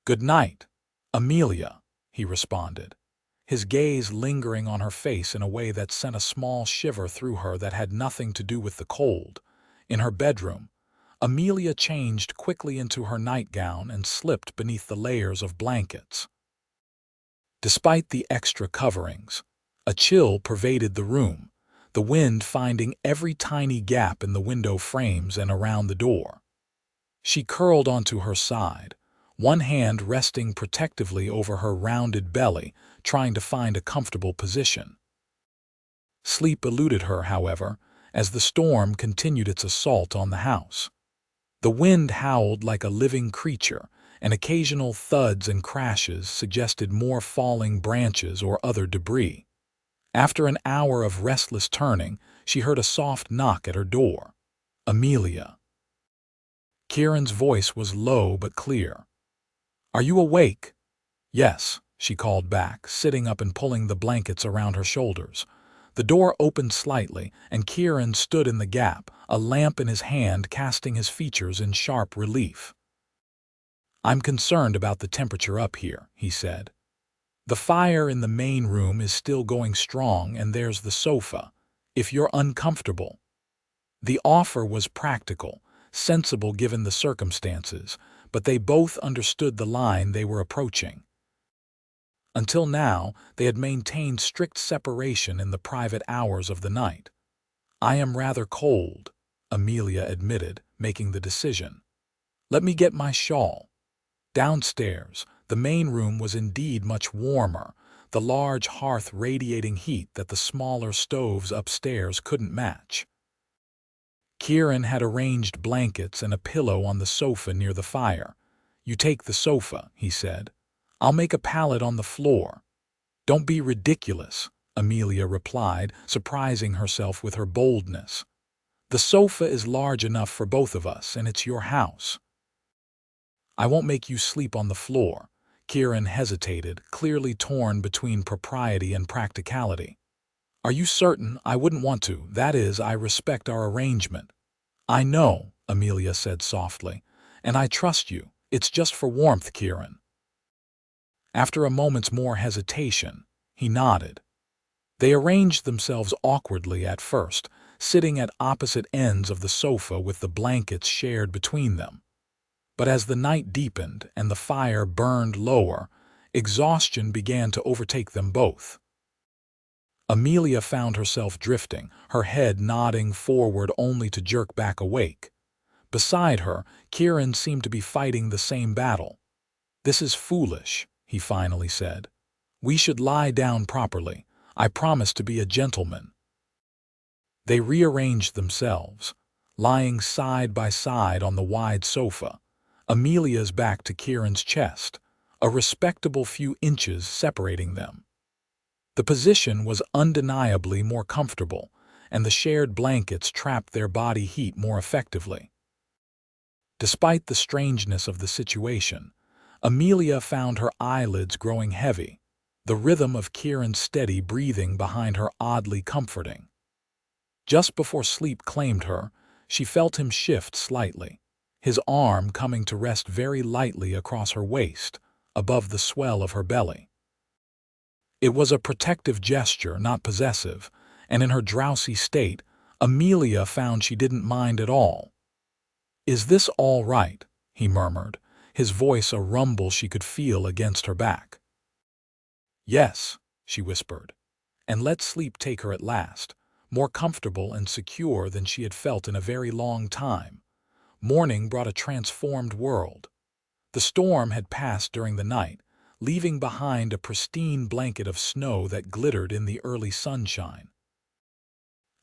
Good night, Amelia, he responded, his gaze lingering on her face in a way that sent a small shiver through her that had nothing to do with the cold. In her bedroom, Amelia changed quickly into her nightgown and slipped beneath the layers of blankets. Despite the extra coverings, a chill pervaded the room, the wind finding every tiny gap in the window frames and around the door. She curled onto her side, one hand resting protectively over her rounded belly, trying to find a comfortable position. Sleep eluded her, however, as the storm continued its assault on the house. The wind howled like a living creature, and occasional thuds and crashes suggested more falling branches or other debris. After an hour of restless turning, she heard a soft knock at her door. Amelia. Kieran's voice was low but clear. Are you awake? Yes, she called back, sitting up and pulling the blankets around her shoulders. The door opened slightly, and Kieran stood in the gap, a lamp in his hand casting his features in sharp relief. I'm concerned about the temperature up here, he said. The fire in the main room is still going strong, and there's the sofa, if you're uncomfortable. The offer was practical, sensible given the circumstances, but they both understood the line they were approaching. Until now, they had maintained strict separation in the private hours of the night. I am rather cold, Amelia admitted, making the decision. Let me get my shawl. Downstairs, the main room was indeed much warmer, the large hearth radiating heat that the smaller stoves upstairs couldn't match. Kieran had arranged blankets and a pillow on the sofa near the fire. You take the sofa, he said. I'll make a pallet on the floor. Don't be ridiculous, Amelia replied, surprising herself with her boldness. The sofa is large enough for both of us, and it's your house. I won't make you sleep on the floor. Kieran hesitated, clearly torn between propriety and practicality. Are you certain? I wouldn't want to. That is, I respect our arrangement. I know, Amelia said softly, and I trust you. It's just for warmth, Kieran. After a moment's more hesitation, he nodded. They arranged themselves awkwardly at first, sitting at opposite ends of the sofa with the blankets shared between them. But as the night deepened and the fire burned lower, exhaustion began to overtake them both. Amelia found herself drifting, her head nodding forward only to jerk back awake. Beside her, Kieran seemed to be fighting the same battle. This is foolish, he finally said. We should lie down properly. I promise to be a gentleman. They rearranged themselves, lying side by side on the wide sofa, Amelia's back to Kieran's chest, a respectable few inches separating them. The position was undeniably more comfortable, and the shared blankets trapped their body heat more effectively. Despite the strangeness of the situation, Amelia found her eyelids growing heavy. the rhythm of Kieran's steady breathing behind her oddly comforting. Just before sleep claimed her, she felt him shift slightly, his arm coming to rest very lightly across her waist, above the swell of her belly. It was a protective gesture, not possessive, and in her drowsy state, Amelia found she didn't mind at all. "Is this all right?" he murmured, his voice a rumble she could feel against her back. "Yes," she whispered, and let sleep take her at last, more comfortable and secure than she had felt in a very long time. Morning brought a transformed world. The storm had passed during the night, leaving behind a pristine blanket of snow that glittered in the early sunshine.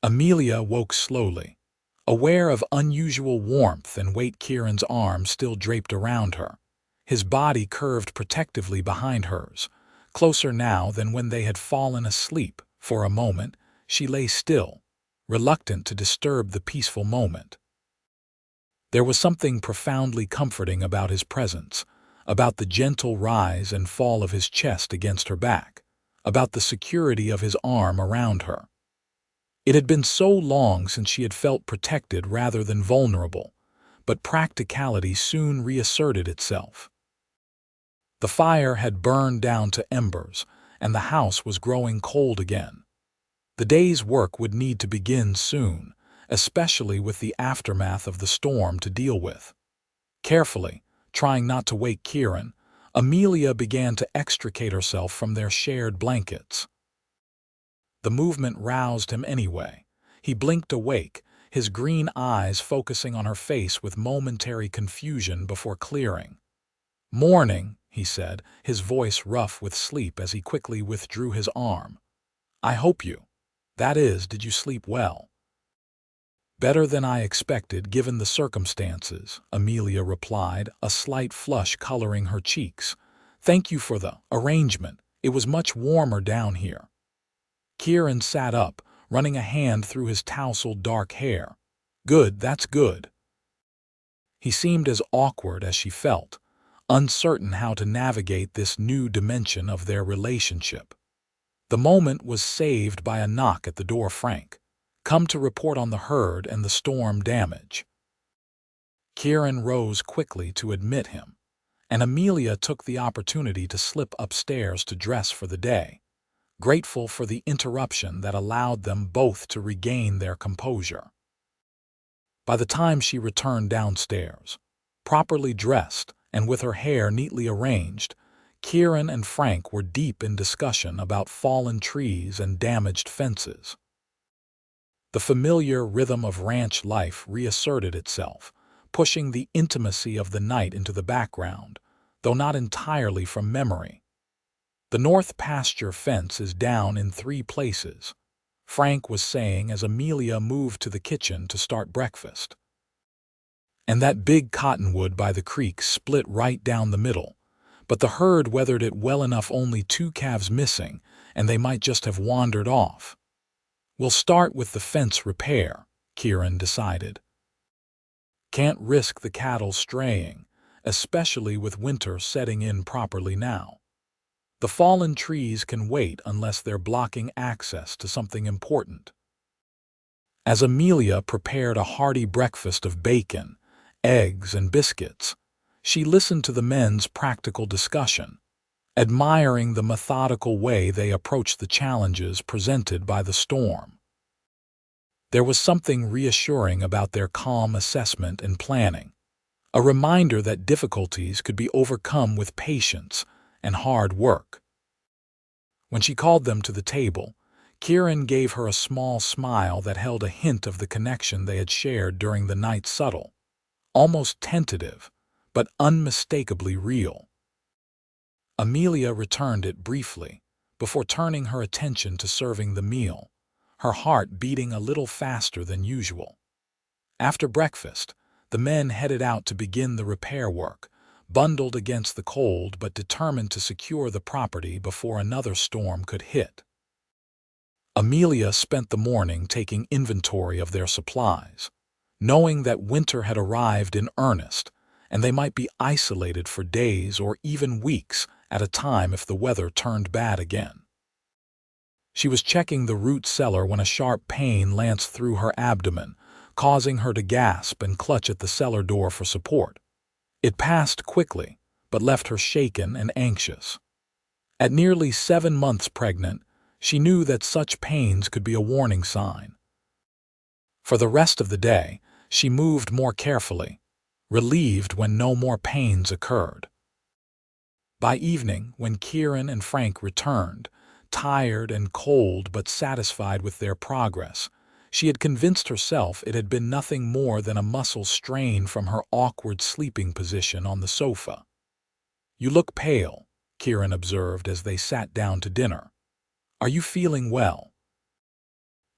Amelia woke slowly, aware of unusual warmth and weight. Kieran's arm still draped around her, his body curved protectively behind hers, closer now than when they had fallen asleep. For a moment, she lay still, reluctant to disturb the peaceful moment. There was something profoundly comforting about his presence, about the gentle rise and fall of his chest against her back, about the security of his arm around her. It had been so long since she had felt protected rather than vulnerable, but practicality soon reasserted itself. The fire had burned down to embers, and the house was growing cold again. The day's work would need to begin soon, especially with the aftermath of the storm to deal with. Carefully, trying not to wake Kieran, Amelia began to extricate herself from their shared blankets. The movement roused him anyway. He blinked awake, his green eyes focusing on her face with momentary confusion before clearing. "Morning," he said, his voice rough with sleep as he quickly withdrew his arm. "I hope did you sleep well?" "Better than I expected, given the circumstances," Amelia replied, a slight flush coloring her cheeks. "Thank you for the arrangement. It was much warmer down here." Kieran sat up, running a hand through his tousled dark hair. "Good, that's good." He seemed as awkward as she felt, uncertain how to navigate this new dimension of their relationship. The moment was saved by a knock at the door. "Frank, come to report on the herd and the storm damage." Kieran rose quickly to admit him, and Amelia took the opportunity to slip upstairs to dress for the day, grateful for the interruption that allowed them both to regain their composure. By the time she returned downstairs, properly dressed and with her hair neatly arranged, Kieran and Frank were deep in discussion about fallen trees and damaged fences. The familiar rhythm of ranch life reasserted itself, pushing the intimacy of the night into the background, though not entirely from memory. "The north pasture fence is down in 3 places," Frank was saying as Amelia moved to the kitchen to start breakfast. "And that big cottonwood by the creek split right down the middle, but the herd weathered it well enough, only 2 calves missing, and they might just have wandered off." "We'll start with the fence repair," Kieran decided. "Can't risk the cattle straying, especially with winter setting in properly now. The fallen trees can wait unless they're blocking access to something important." As Amelia prepared a hearty breakfast of bacon, eggs, and biscuits, she listened to the men's practical discussion, admiring the methodical way they approached the challenges presented by the storm. There was something reassuring about their calm assessment and planning, a reminder that difficulties could be overcome with patience and hard work. When she called them to the table, Kieran gave her a small smile that held a hint of the connection they had shared during the night, subtle, almost tentative, but unmistakably real. Amelia returned it briefly, before turning her attention to serving the meal, her heart beating a little faster than usual. After breakfast, the men headed out to begin the repair work, bundled against the cold but determined to secure the property before another storm could hit. Amelia spent the morning taking inventory of their supplies, knowing that winter had arrived in earnest and they might be isolated for days or even weeks at a time if the weather turned bad again. She was checking the root cellar when a sharp pain lanced through her abdomen, causing her to gasp and clutch at the cellar door for support. It passed quickly, but left her shaken and anxious. At nearly 7 months pregnant, she knew that such pains could be a warning sign. For the rest of the day, she moved more carefully, relieved when no more pains occurred. By evening, when Kieran and Frank returned, tired and cold but satisfied with their progress, she had convinced herself it had been nothing more than a muscle strain from her awkward sleeping position on the sofa. "You look pale," Kieran observed as they sat down to dinner. "Are you feeling well?"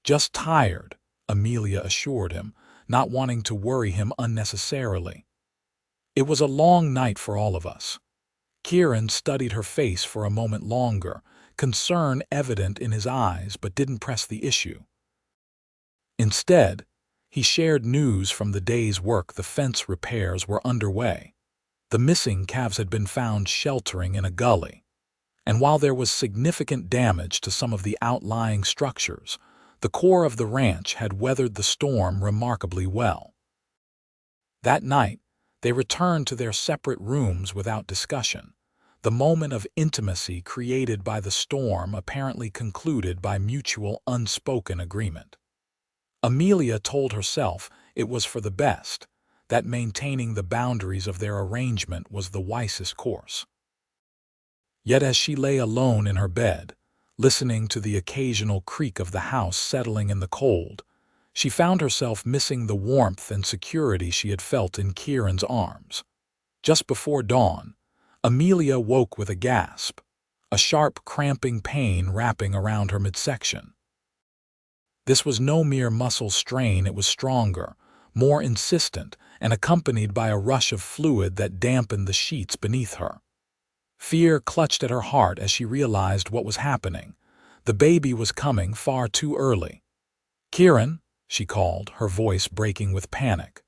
"Just tired," Amelia assured him, not wanting to worry him unnecessarily. "It was a long night for all of us." Kieran studied her face for a moment longer, concern evident in his eyes, but didn't press the issue. Instead, he shared news from the day's work. The fence repairs were underway. The missing calves had been found sheltering in a gully, and while there was significant damage to some of the outlying structures, the core of the ranch had weathered the storm remarkably well. That night, they returned to their separate rooms without discussion, the moment of intimacy created by the storm apparently concluded by mutual unspoken agreement. Amelia told herself it was for the best, that maintaining the boundaries of their arrangement was the wisest course. Yet as she lay alone in her bed, listening to the occasional creak of the house settling in the cold, she found herself missing the warmth and security she had felt in Kieran's arms. Just before dawn, Amelia woke with a gasp, a sharp cramping pain wrapping around her midsection. This was no mere muscle strain, it was stronger, more insistent, and accompanied by a rush of fluid that dampened the sheets beneath her. Fear clutched at her heart as she realized what was happening. The baby was coming far too early. "Kieran," she called, her voice breaking with panic.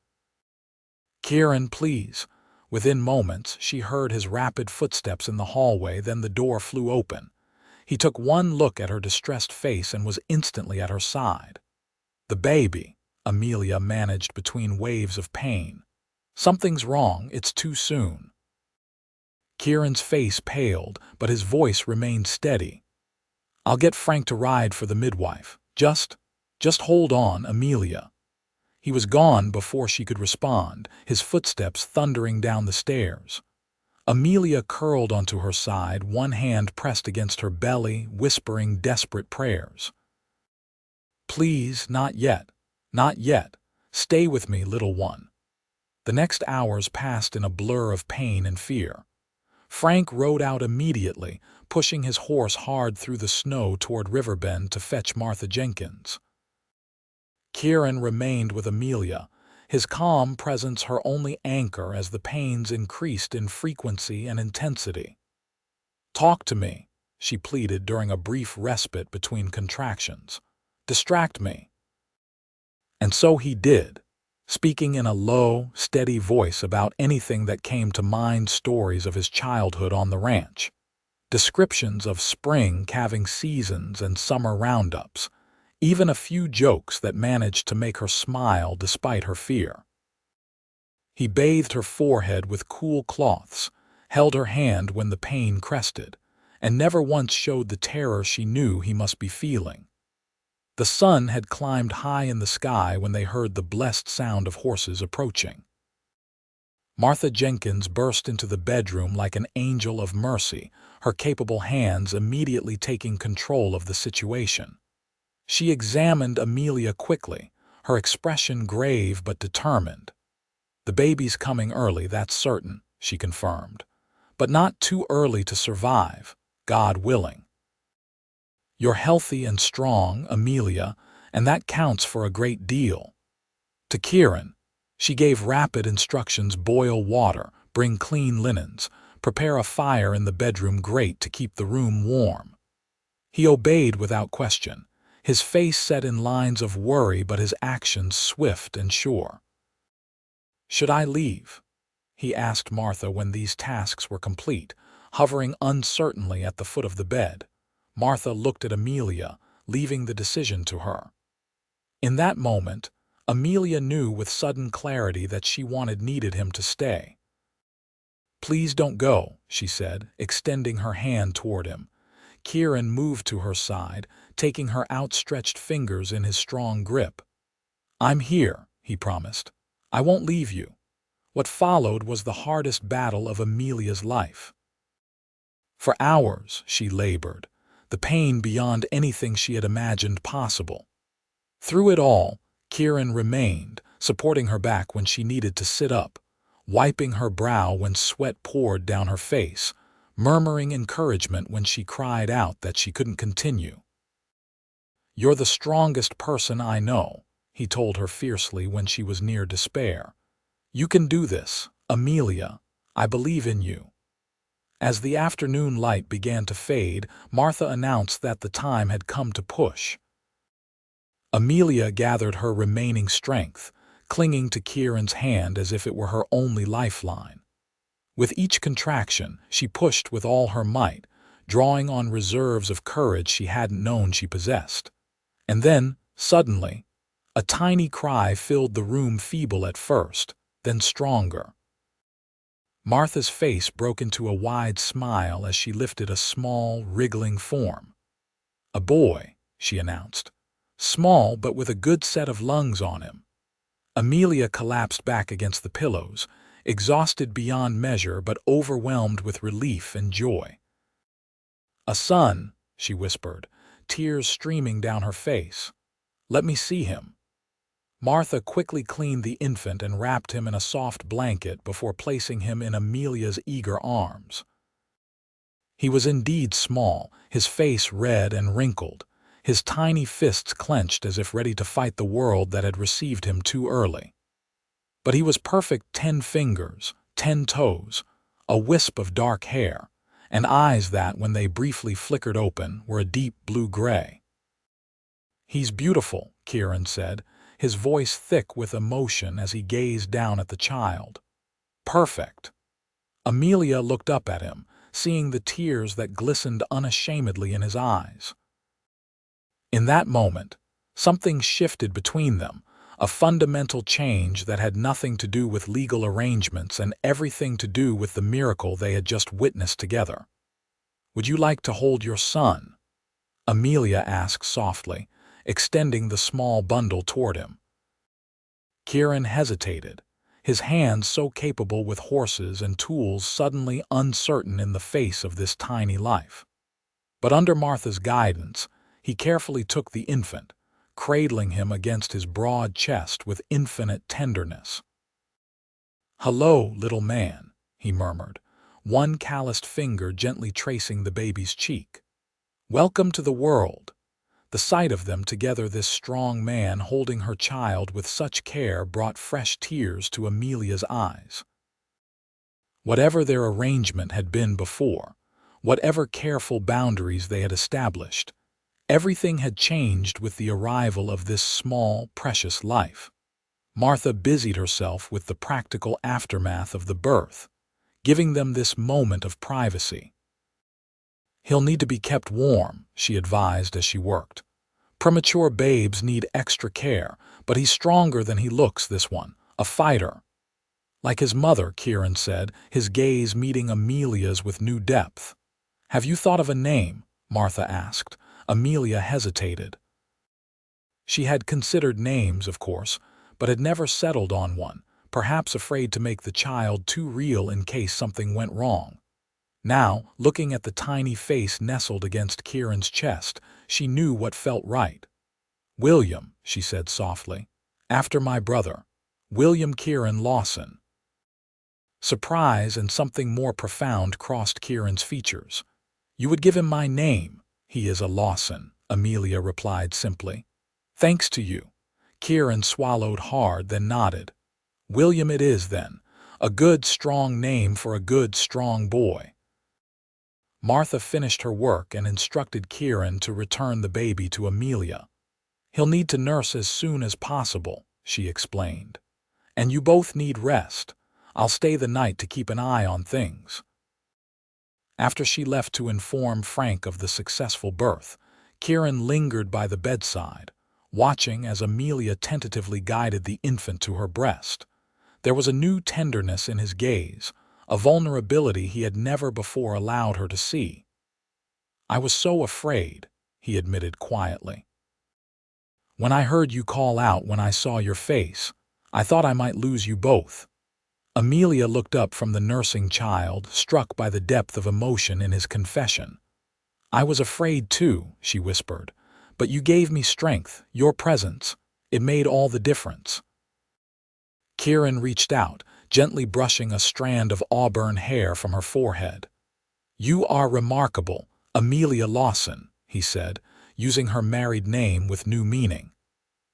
"Kieran, please." Within moments, she heard his rapid footsteps in the hallway, then the door flew open. He took one look at her distressed face and was instantly at her side. "The baby," Amelia managed between waves of pain. "Something's wrong, it's too soon." Kieran's face paled, but his voice remained steady. "I'll get Frank to ride for the midwife. Just hold on, Amelia." He was gone before she could respond, his footsteps thundering down the stairs. Amelia curled onto her side, one hand pressed against her belly, whispering desperate prayers. "Please, not yet. Not yet. Stay with me, little one." The next hours passed in a blur of pain and fear. Frank rode out immediately, pushing his horse hard through the snow toward Riverbend to fetch Martha Jenkins. Kieran remained with Amelia, his calm presence her only anchor as the pains increased in frequency and intensity. "Talk to me," she pleaded during a brief respite between contractions. "Distract me." And so he did, speaking in a low, steady voice about anything that came to mind, stories of his childhood on the ranch, descriptions of spring calving seasons and summer roundups, even a few jokes that managed to make her smile despite her fear. He bathed her forehead with cool cloths, held her hand when the pain crested, and never once showed the terror she knew he must be feeling. The sun had climbed high in the sky when they heard the blessed sound of horses approaching. Martha Jenkins burst into the bedroom like an angel of mercy, her capable hands immediately taking control of the situation. She examined Amelia quickly, her expression grave but determined. "The baby's coming early, that's certain," she confirmed. "But not too early to survive, God willing. You're healthy and strong, Amelia, and that counts for a great deal." To Kieran, she gave rapid instructions: boil water, bring clean linens, prepare a fire in the bedroom grate to keep the room warm. He obeyed without question, his face set in lines of worry but his actions swift and sure. "Should I leave?" he asked Martha when these tasks were complete, hovering uncertainly at the foot of the bed. Martha looked at Amelia, leaving the decision to her. In that moment, Amelia knew with sudden clarity that she needed him to stay. "Please don't go," she said, extending her hand toward him. Kieran moved to her side, taking her outstretched fingers in his strong grip. "I'm here," he promised. "I won't leave you." What followed was the hardest battle of Amelia's life. For hours she labored, the pain beyond anything she had imagined possible. Through it all, Kieran remained, supporting her back when she needed to sit up, wiping her brow when sweat poured down her face, murmuring encouragement when she cried out that she couldn't continue. "You're the strongest person I know," he told her fiercely when she was near despair. "You can do this, Amelia. I believe in you." As the afternoon light began to fade, Martha announced that the time had come to push. Amelia gathered her remaining strength, clinging to Kieran's hand as if it were her only lifeline. With each contraction, she pushed with all her might, drawing on reserves of courage she hadn't known she possessed. And then, suddenly, a tiny cry filled the room, feeble at first, then stronger. Martha's face broke into a wide smile as she lifted a small, wriggling form. "A boy," she announced. "Small, but with a good set of lungs on him." Amelia collapsed back against the pillows, exhausted beyond measure but overwhelmed with relief and joy. "A son," she whispered, tears streaming down her face. "Let me see him." Martha quickly cleaned the infant and wrapped him in a soft blanket before placing him in Amelia's eager arms. He was indeed small, his face red and wrinkled, his tiny fists clenched as if ready to fight the world that had received him too early. But he was perfect: 10 fingers, 10 toes, a wisp of dark hair, and eyes that, when they briefly flickered open, were a deep blue-gray. "He's beautiful," Kieran said, his voice thick with emotion as he gazed down at the child. "Perfect." Amelia looked up at him, seeing the tears that glistened unashamedly in his eyes. In that moment, something shifted between them, a fundamental change that had nothing to do with legal arrangements and everything to do with the miracle they had just witnessed together. "Would you like to hold your son?" Amelia asked softly, extending the small bundle toward him. Kieran hesitated, his hands so capable with horses and tools suddenly uncertain in the face of this tiny life. But under Martha's guidance, he carefully took the infant, cradling him against his broad chest with infinite tenderness. "Hello, little man," he murmured, one calloused finger gently tracing the baby's cheek. "Welcome to the world." The sight of them together, this strong man holding her child with such care, brought fresh tears to Amelia's eyes. Whatever their arrangement had been before, whatever careful boundaries they had established, everything had changed with the arrival of this small, precious life. Martha busied herself with the practical aftermath of the birth, giving them this moment of privacy. "He'll need to be kept warm," she advised as she worked. "Premature babes need extra care, but he's stronger than he looks, this one, a fighter." "Like his mother," Kieran said, his gaze meeting Amelia's with new depth. "Have you thought of a name?" Martha asked. Amelia hesitated. She had considered names, of course, but had never settled on one, perhaps afraid to make the child too real in case something went wrong. Now, looking at the tiny face nestled against Kieran's chest, she knew what felt right. "William," she said softly, "after my brother, William Kieran Lawson." Surprise and something more profound crossed Kieran's features. "You would give him my name?" "He is a Lawson," Amelia replied simply. "Thanks to you." Kieran swallowed hard, then nodded. "William it is, then. A good, strong name for a good, strong boy." Martha finished her work and instructed Kieran to return the baby to Amelia. "He'll need to nurse as soon as possible," she explained. "And you both need rest. I'll stay the night to keep an eye on things." After she left to inform Frank of the successful birth, Kieran lingered by the bedside, watching as Amelia tentatively guided the infant to her breast. There was a new tenderness in his gaze, a vulnerability he had never before allowed her to see. "I was so afraid," he admitted quietly. "When I heard you call out when I saw your face, I thought I might lose you both." Amelia looked up from the nursing child, struck by the depth of emotion in his confession. "I was afraid too," she whispered, "but you gave me strength, your presence. It made all the difference." Kieran reached out, gently brushing a strand of auburn hair from her forehead. "You are remarkable, Amelia Lawson," he said, using her married name with new meaning.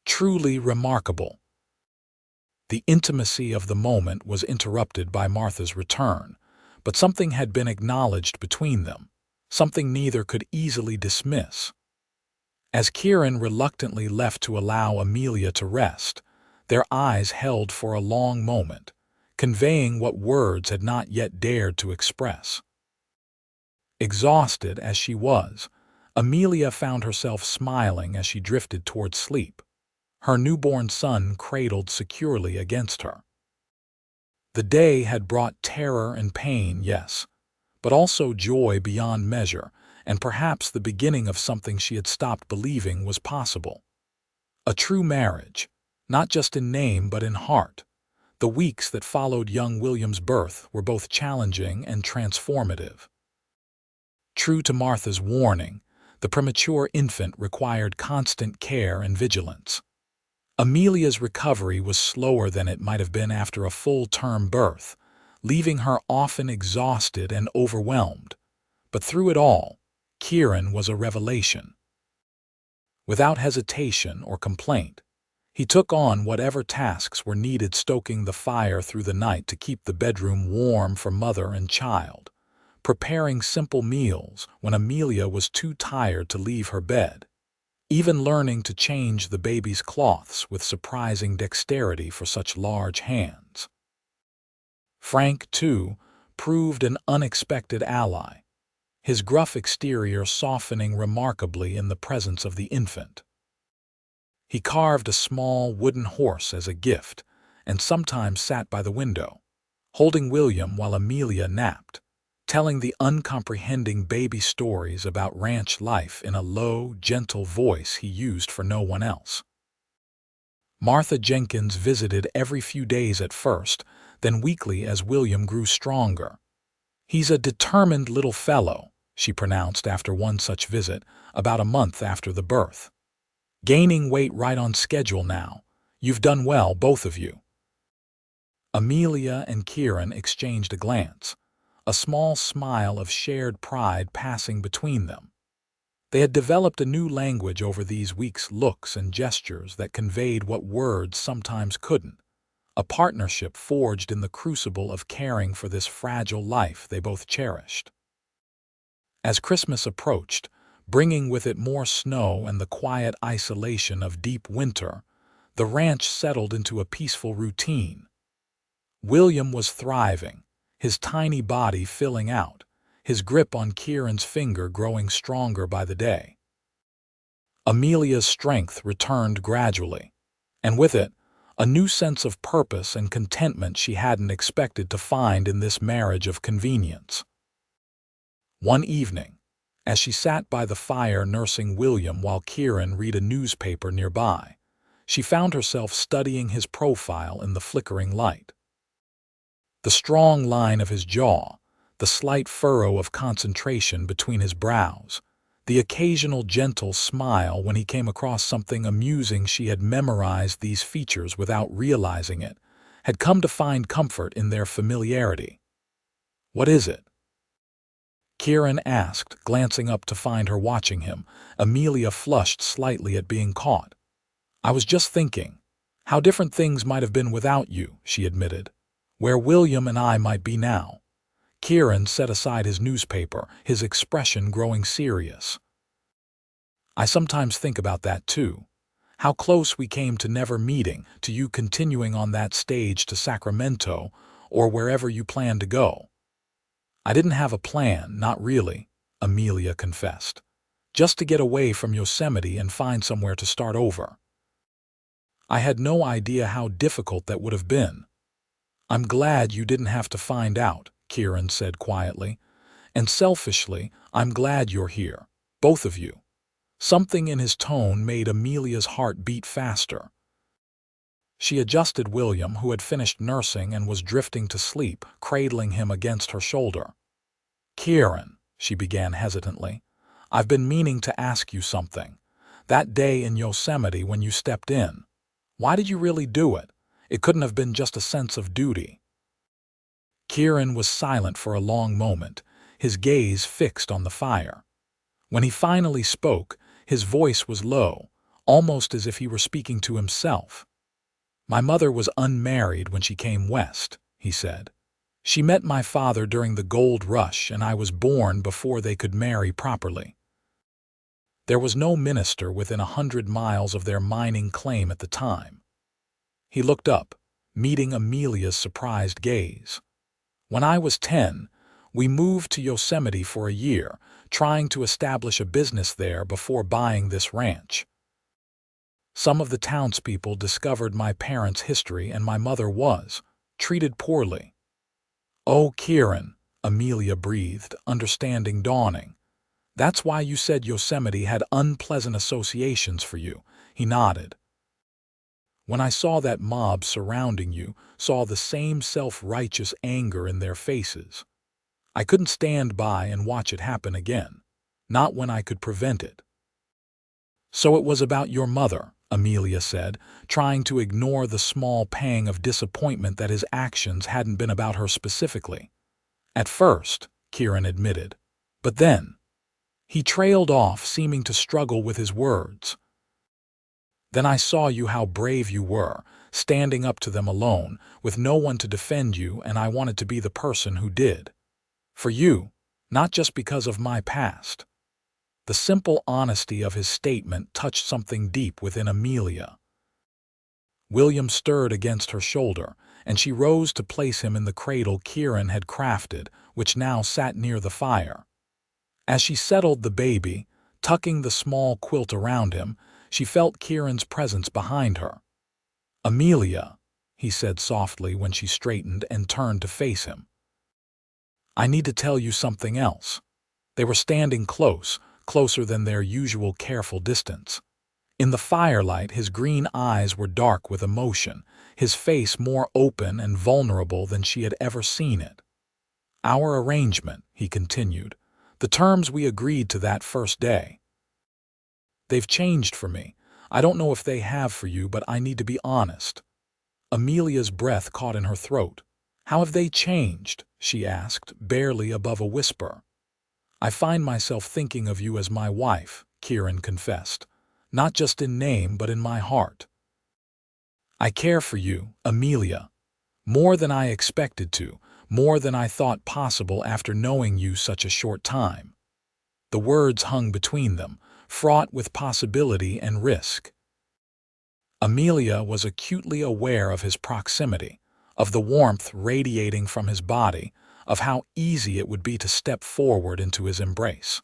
"Truly remarkable." The intimacy of the moment was interrupted by Martha's return, but something had been acknowledged between them, something neither could easily dismiss. As Kieran reluctantly left to allow Amelia to rest, their eyes held for a long moment, conveying what words had not yet dared to express. Exhausted as she was, Amelia found herself smiling as she drifted toward sleep, her newborn son cradled securely against her. The day had brought terror and pain, yes, but also joy beyond measure, and perhaps the beginning of something she had stopped believing was possible. A true marriage, not just in name but in heart. The weeks that followed young William's birth were both challenging and transformative. True to Martha's warning, the premature infant required constant care and vigilance. Amelia's recovery was slower than it might have been after a full-term birth, leaving her often exhausted and overwhelmed. But through it all, Kieran was a revelation. Without hesitation or complaint, he took on whatever tasks were needed, stoking the fire through the night to keep the bedroom warm for mother and child, preparing simple meals when Amelia was too tired to leave her bed, even learning to change the baby's cloths with surprising dexterity for such large hands. Frank, too, proved an unexpected ally, his gruff exterior softening remarkably in the presence of the infant. He carved a small wooden horse as a gift and sometimes sat by the window, holding William while Amelia napped, telling the uncomprehending baby stories about ranch life in a low, gentle voice he used for no one else. Martha Jenkins visited every few days at first, then weekly as William grew stronger. "He's a determined little fellow," she pronounced after one such visit, about a month after the birth. "Gaining weight right on schedule now. You've done well, both of you." Amelia and Kieran exchanged a glance, a small smile of shared pride passing between them. They had developed a new language over these weeks, looks and gestures that conveyed what words sometimes couldn't, a partnership forged in the crucible of caring for this fragile life they both cherished. As Christmas approached, bringing with it more snow and the quiet isolation of deep winter, the ranch settled into a peaceful routine. William was thriving, his tiny body filling out, his grip on Kieran's finger growing stronger by the day. Amelia's strength returned gradually, and with it, a new sense of purpose and contentment she hadn't expected to find in this marriage of convenience. One evening, as she sat by the fire nursing William while Kieran read a newspaper nearby, she found herself studying his profile in the flickering light. The strong line of his jaw, the slight furrow of concentration between his brows, the occasional gentle smile when he came across something amusing. She had memorized these features without realizing it, had come to find comfort in their familiarity. "What is it?" Kieran asked, glancing up to find her watching him. Amelia flushed slightly at being caught. "I was just thinking, how different things might have been without you," she admitted. "Where William and I might be now." Kieran set aside his newspaper, his expression growing serious. "I sometimes think about that too. How close we came to never meeting, to you continuing on that stage to Sacramento, or wherever you plan to go." "I didn't have a plan, not really," Amelia confessed. "Just to get away from Yosemite and find somewhere to start over. I had no idea how difficult that would have been." "I'm glad you didn't have to find out," Kieran said quietly. "And selfishly, I'm glad you're here, both of you." Something in his tone made Amelia's heart beat faster. She adjusted William, who had finished nursing and was drifting to sleep, cradling him against her shoulder. "Kieran," she began hesitantly, "I've been meaning to ask you something. That day in Yosemite when you stepped in, why did you really do it? It couldn't have been just a sense of duty." Kieran was silent for a long moment, his gaze fixed on the fire. When he finally spoke, his voice was low, almost as if he were speaking to himself. "My mother was unmarried when she came west," he said. "She met my father during the gold rush, and I was born before they could marry properly. There was no minister within 100 miles of their mining claim at the time." He looked up, meeting Amelia's surprised gaze. "When I was 10, we moved to Yosemite for a year, trying to establish a business there before buying this ranch. Some of the townspeople discovered my parents' history, and my mother was treated poorly." "Oh, Kieran," Amelia breathed, understanding dawning. "That's why you said Yosemite had unpleasant associations for you." He nodded. "When I saw that mob surrounding you, saw the same self-righteous anger in their faces, I couldn't stand by and watch it happen again, not when I could prevent it." "So it was about your mother," Amelia said, trying to ignore the small pang of disappointment that his actions hadn't been about her specifically. "At first," Kieran admitted. "But then—" He trailed off, seeming to struggle with his words. "Then I saw you how brave you were, standing up to them alone, with no one to defend you, and I wanted to be the person who did. For you, not just because of my past." The simple honesty of his statement touched something deep within Amelia. William stirred against her shoulder, and she rose to place him in the cradle Kieran had crafted, which now sat near the fire. As she settled the baby, tucking the small quilt around him, she felt Kieran's presence behind her. "Amelia," he said softly when she straightened and turned to face him. "I need to tell you something else." They were standing close, closer than their usual careful distance. In the firelight, his green eyes were dark with emotion, his face more open and vulnerable than she had ever seen it. "Our arrangement," he continued, "the terms we agreed to that first day. They've changed for me. I don't know if they have for you, but I need to be honest." Amelia's breath caught in her throat. "How have they changed?" she asked, barely above a whisper. "I find myself thinking of you as my wife," Kieran confessed. "Not just in name, but in my heart. I care for you, Amelia, more than I expected to, more than I thought possible after knowing you such a short time." The words hung between them, fraught with possibility and risk. Amelia was acutely aware of his proximity, of the warmth radiating from his body, of how easy it would be to step forward into his embrace.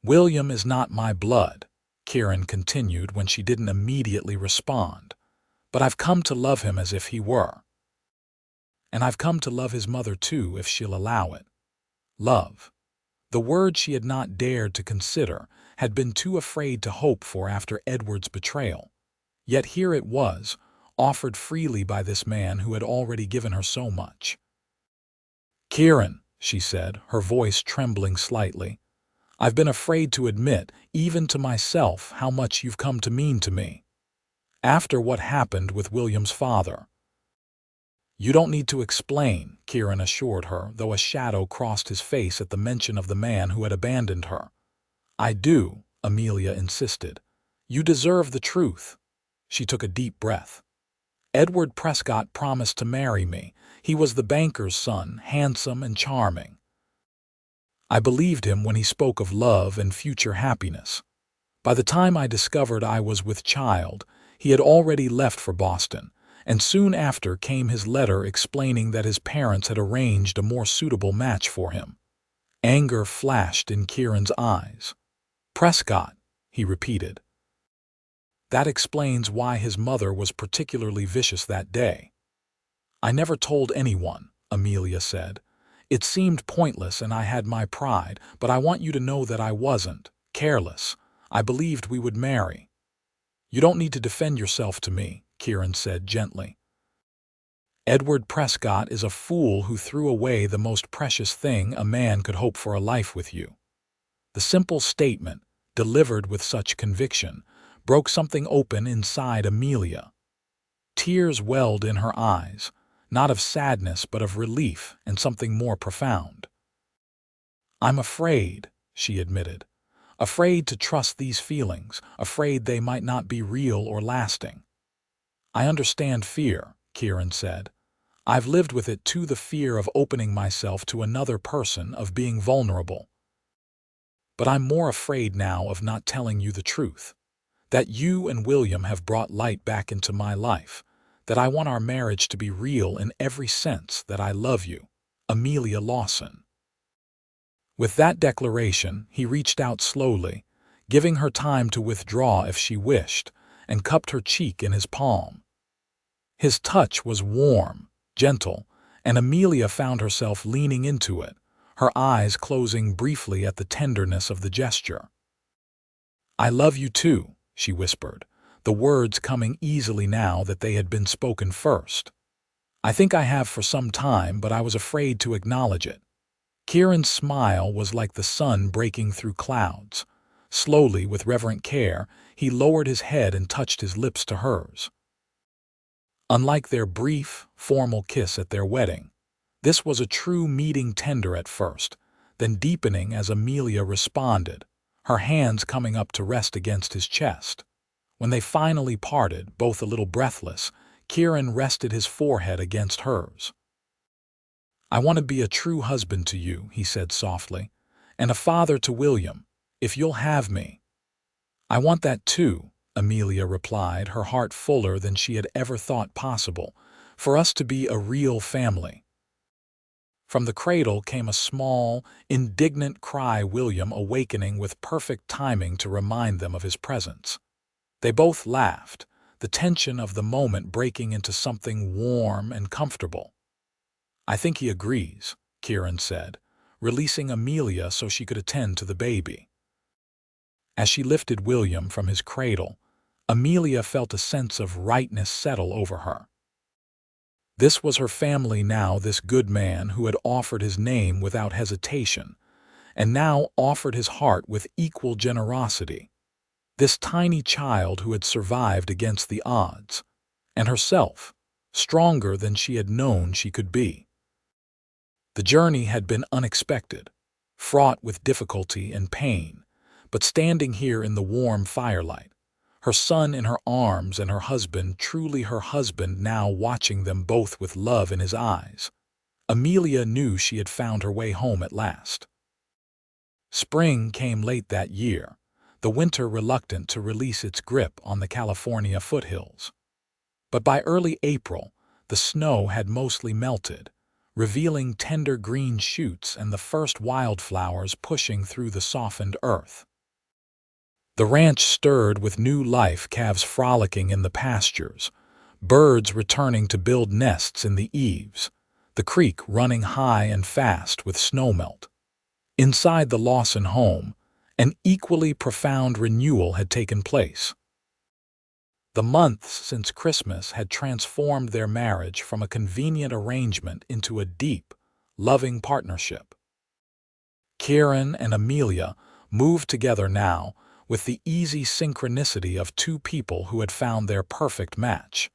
"William is not my blood," Kieran continued when she didn't immediately respond, "but I've come to love him as if he were. And I've come to love his mother too, if she'll allow it." Love. The word she had not dared to consider, had been too afraid to hope for after Edward's betrayal. Yet here it was, offered freely by this man who had already given her so much. "Kieran," she said, her voice trembling slightly, "I've been afraid to admit, even to myself, how much you've come to mean to me. After what happened with William's father." "You don't need to explain," Kieran assured her, though a shadow crossed his face at the mention of the man who had abandoned her. "I do," Amelia insisted. "You deserve the truth." She took a deep breath. "Edward Prescott promised to marry me. He was the banker's son, handsome and charming. I believed him when he spoke of love and future happiness. By the time I discovered I was with child, he had already left for Boston, and soon after came his letter explaining that his parents had arranged a more suitable match for him. Anger flashed in Kieran's eyes. "Prescott," he repeated. That explains why his mother was particularly vicious that day. "I never told anyone," Amelia said. "It seemed pointless and I had my pride, but I want you to know that I wasn't careless. I believed we would marry." "You don't need to defend yourself to me," Kieran said gently. "Edward Prescott is a fool who threw away the most precious thing a man could hope for, a life with you." The simple statement, delivered with such conviction, broke something open inside Amelia. Tears welled in her eyes, not of sadness but of relief and something more profound. "I'm afraid," she admitted. "Afraid to trust these feelings, afraid they might not be real or lasting." "I understand fear," Kieran said. "I've lived with it too, the fear of opening myself to another person, of being vulnerable. But I'm more afraid now of not telling you the truth. That you and William have brought light back into my life. That I want our marriage to be real in every sense, that I love you. Amelia Lawson." With that declaration, he reached out slowly, giving her time to withdraw if she wished, and cupped her cheek in his palm. His touch was warm, gentle, and Amelia found herself leaning into it, her eyes closing briefly at the tenderness of the gesture. "I love you too," she whispered, the words coming easily now that they had been spoken first. "I think I have for some time, but I was afraid to acknowledge it." Kieran's smile was like the sun breaking through clouds. Slowly, with reverent care, he lowered his head and touched his lips to hers. Unlike their brief, formal kiss at their wedding, this was a true meeting, tender at first, then deepening as Amelia responded, her hands coming up to rest against his chest. When they finally parted, both a little breathless, Kieran rested his forehead against hers. "I want to be a true husband to you," he said softly, "and a father to William, if you'll have me." "I want that too," Amelia replied, her heart fuller than she had ever thought possible, "for us to be a real family." From the cradle came a small, indignant cry, William awakening with perfect timing to remind them of his presence. They both laughed, the tension of the moment breaking into something warm and comfortable. "I think he agrees," Kieran said, releasing Amelia so she could attend to the baby. As she lifted William from his cradle, Amelia felt a sense of rightness settle over her. This was her family now, this good man who had offered his name without hesitation, and now offered his heart with equal generosity. This tiny child who had survived against the odds, and herself, stronger than she had known she could be. The journey had been unexpected, fraught with difficulty and pain, but standing here in the warm firelight, her son in her arms and her husband, truly her husband, now watching them both with love in his eyes, Amelia knew she had found her way home at last. Spring came late that year, the winter reluctant to release its grip on the California foothills. But by early April, the snow had mostly melted, revealing tender green shoots and the first wildflowers pushing through the softened earth. The ranch stirred with new life, calves frolicking in the pastures, birds returning to build nests in the eaves, the creek running high and fast with snowmelt. Inside the Lawson home, an equally profound renewal had taken place. The months since Christmas had transformed their marriage from a convenient arrangement into a deep, loving partnership. Kieran and Amelia moved together now with the easy synchronicity of two people who had found their perfect match,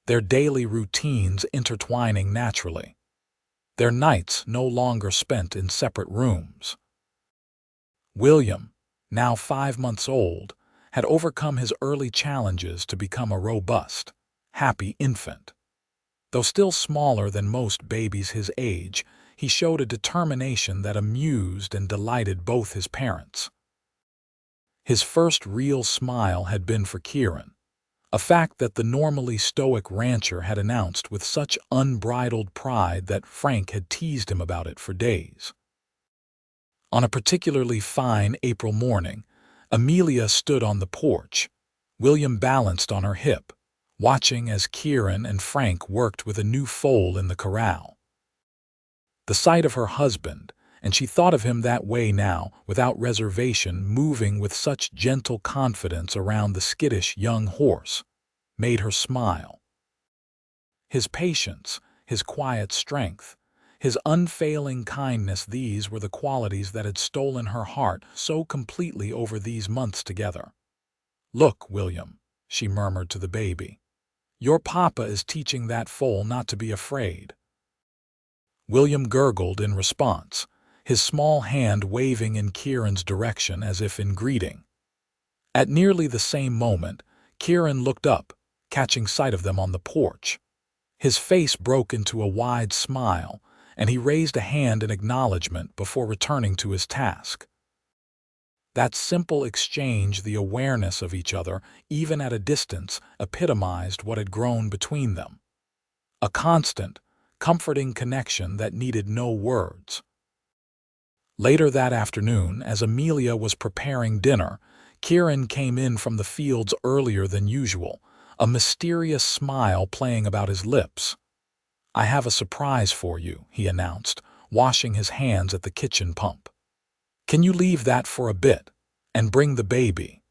their daily routines intertwining naturally, their nights no longer spent in separate rooms. William, now 5 months old, had overcome his early challenges to become a robust, happy infant. Though still smaller than most babies his age, he showed a determination that amused and delighted both his parents. His first real smile had been for Kieran, a fact that the normally stoic rancher had announced with such unbridled pride that Frank had teased him about it for days. On a particularly fine April morning, Amelia stood on the porch, William balanced on her hip, watching as Kieran and Frank worked with a new foal in the corral. The sight of her husband, and she thought of him that way now, without reservation, moving with such gentle confidence around the skittish young horse, made her smile. His patience, his quiet strength, his unfailing kindness, these were the qualities that had stolen her heart so completely over these months together. "Look, William," she murmured to the baby. "Your papa is teaching that foal not to be afraid." William gurgled in response, his small hand waving in Kieran's direction as if in greeting. At nearly the same moment, Kieran looked up, catching sight of them on the porch. His face broke into a wide smile, and he raised a hand in acknowledgement before returning to his task. That simple exchange, the awareness of each other, even at a distance, epitomized what had grown between them. A constant, comforting connection that needed no words. Later that afternoon, as Amelia was preparing dinner, Kieran came in from the fields earlier than usual, a mysterious smile playing about his lips. "I have a surprise for you," he announced, washing his hands at the kitchen pump. "Can you leave that for a bit and bring the baby?"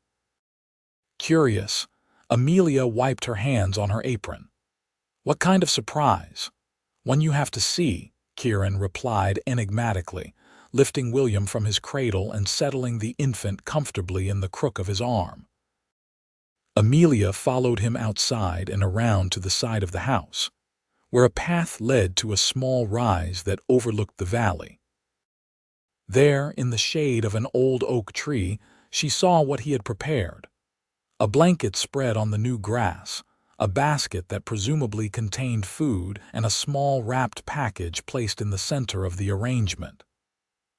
Curious, Amelia wiped her hands on her apron. "What kind of surprise?" "One you have to see," Kieran replied enigmatically, lifting William from his cradle and settling the infant comfortably in the crook of his arm. Amelia followed him outside and around to the side of the house, where a path led to a small rise that overlooked the valley. There, in the shade of an old oak tree, she saw what he had prepared. A blanket spread on the new grass, a basket that presumably contained food, and a small wrapped package placed in the center of the arrangement.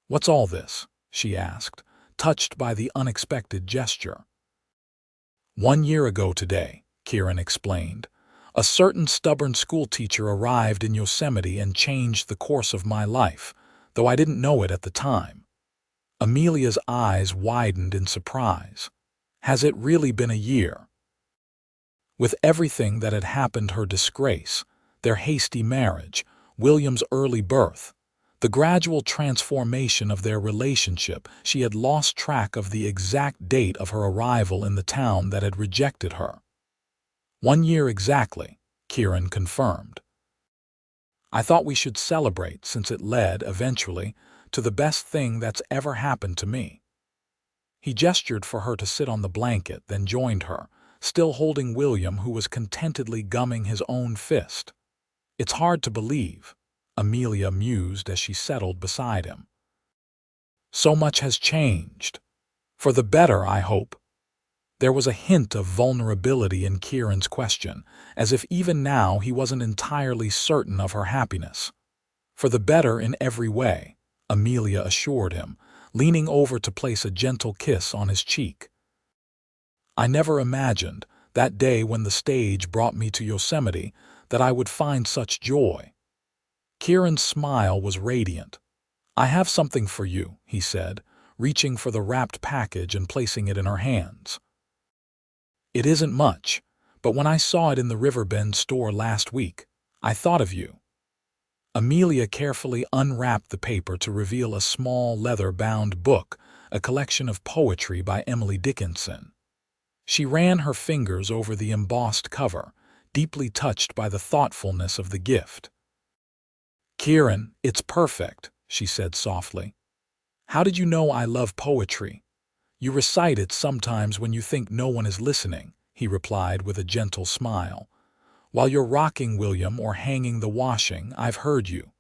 "What's all this?" she asked, touched by the unexpected gesture. 1 year ago today," Kieran explained, "a certain stubborn schoolteacher arrived in Yosemite and changed the course of my life, though I didn't know it at the time." Amelia's eyes widened in surprise. "Has it really been a year?" With everything that had happened, her disgrace, their hasty marriage, William's early birth, the gradual transformation of their relationship, she had lost track of the exact date of her arrival in the town that had rejected her. 1 year exactly, Kieran confirmed. "I thought we should celebrate since it led, eventually, to the best thing that's ever happened to me." He gestured for her to sit on the blanket, then joined her, still holding William, who was contentedly gumming his own fist. "It's hard to believe," Amelia mused as she settled beside him. "So much has changed. For the better, I hope." There was a hint of vulnerability in Kieran's question, as if even now he wasn't entirely certain of her happiness. "For the better in every way," Amelia assured him, leaning over to place a gentle kiss on his cheek. "I never imagined, that day when the stage brought me to Yosemite, that I would find such joy." Kieran's smile was radiant. "I have something for you," he said, reaching for the wrapped package and placing it in her hands. "It isn't much, but when I saw it in the Riverbend store last week, I thought of you." Amelia carefully unwrapped the paper to reveal a small leather-bound book, a collection of poetry by Emily Dickinson. She ran her fingers over the embossed cover, deeply touched by the thoughtfulness of the gift. "Kieran, it's perfect," she said softly. "How did you know I love poetry?" "You recite it sometimes when you think no one is listening," he replied with a gentle smile. "While you're rocking William or hanging the washing, I've heard you."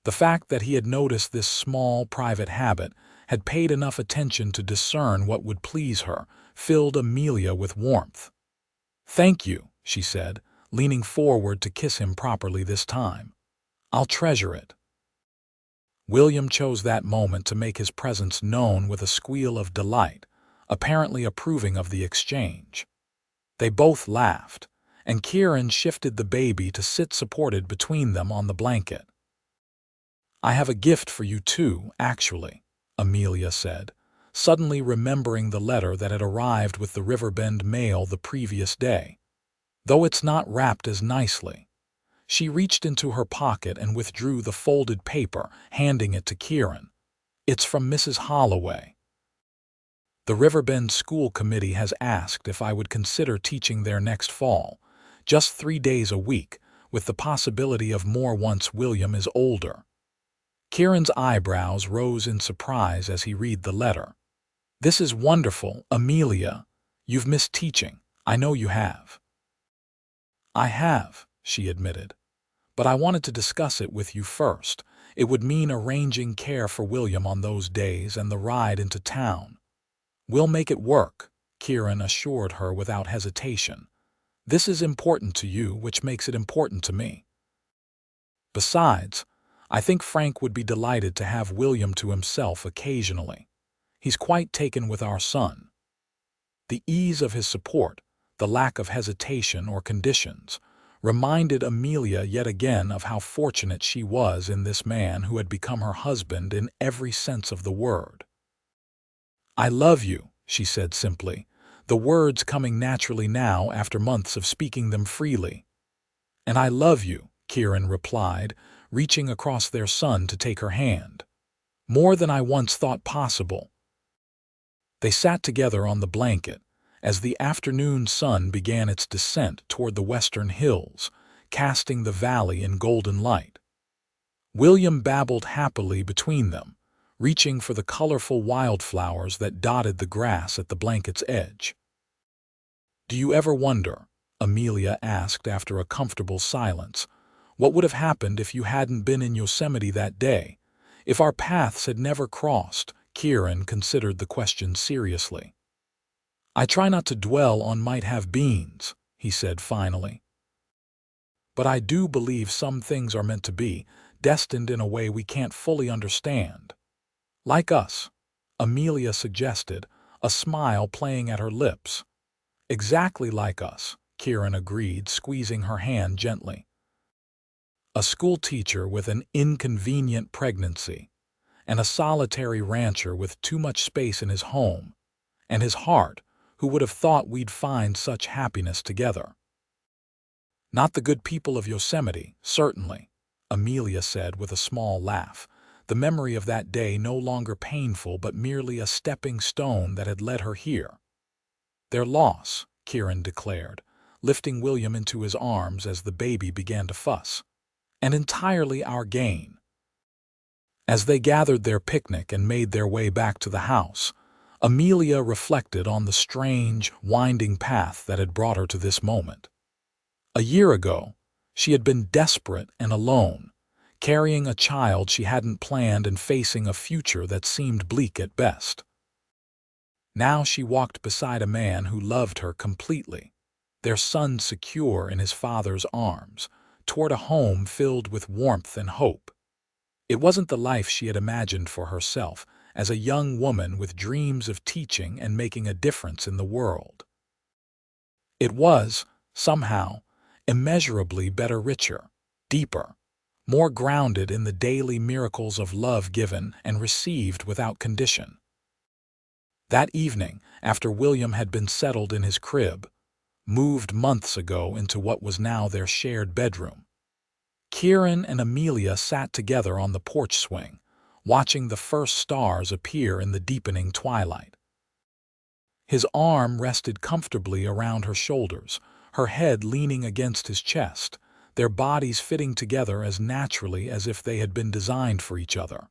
The fact that he had noticed this small, private habit, had paid enough attention to discern what would please her, filled Amelia with warmth. "Thank you," she said, leaning forward to kiss him properly this time. "I'll treasure it." William chose that moment to make his presence known with a squeal of delight, apparently approving of the exchange. They both laughed, and Kieran shifted the baby to sit supported between them on the blanket. "I have a gift for you too, actually," Amelia said, suddenly remembering the letter that had arrived with the Riverbend mail the previous day. Though it's not wrapped as nicely. She reached into her pocket and withdrew the folded paper, handing it to Kieran. "It's from Mrs. Holloway. The Riverbend School Committee has asked if I would consider teaching there next fall, just 3 days a week, with the possibility of more once William is older." Kieran's eyebrows rose in surprise as he read the letter. "This is wonderful, Amelia. You've missed teaching. I know you have." "I have," she admitted. "But I wanted to discuss it with you first. It would mean arranging care for William on those days and the ride into town." "We'll make it work," Kieran assured her without hesitation. "This is important to you, which makes it important to me. Besides, I think Frank would be delighted to have William to himself occasionally. He's quite taken with our son." The ease of his support, the lack of hesitation or conditions, reminded Amelia yet again of how fortunate she was in this man who had become her husband in every sense of the word. "I love you," she said simply, the words coming naturally now after months of speaking them freely. "And I love you," Kieran replied, reaching across their son to take her hand. "More than I once thought possible." They sat together on the blanket as the afternoon sun began its descent toward the western hills, casting the valley in golden light. William babbled happily between them, reaching for the colorful wildflowers that dotted the grass at the blanket's edge. "Do you ever wonder," Amelia asked after a comfortable silence, "what would have happened if you hadn't been in Yosemite that day? If our paths had never crossed?" Kieran considered the question seriously. "I try not to dwell on might-have-beens," he said finally. "But I do believe some things are meant to be, destined in a way we can't fully understand." "Like us," Amelia suggested, a smile playing at her lips. "Exactly like us," Kieran agreed, squeezing her hand gently. A schoolteacher with an inconvenient pregnancy, and a solitary rancher with too much space in his home, and his heart, who would have thought we'd find such happiness together? "Not the good people of Yosemite, certainly," Amelia said with a small laugh, the memory of that day no longer painful but merely a stepping stone that had led her here. "Their loss," Kieran declared, lifting William into his arms as the baby began to fuss. "And entirely our gain." As they gathered their picnic and made their way back to the house, Amelia reflected on the strange, winding path that had brought her to this moment. A year ago, she had been desperate and alone, carrying a child she hadn't planned and facing a future that seemed bleak at best. Now she walked beside a man who loved her completely, their son secure in his father's arms, toward a home filled with warmth and hope. It wasn't the life she had imagined for herself as a young woman with dreams of teaching and making a difference in the world. It was, somehow, immeasurably better, richer, deeper, more grounded in the daily miracles of love given and received without condition. That evening, after William had been settled in his crib, moved months ago into what was now their shared bedroom, Kieran and Amelia sat together on the porch swing, watching the first stars appear in the deepening twilight. His arm rested comfortably around her shoulders, her head leaning against his chest, their bodies fitting together as naturally as if they had been designed for each other.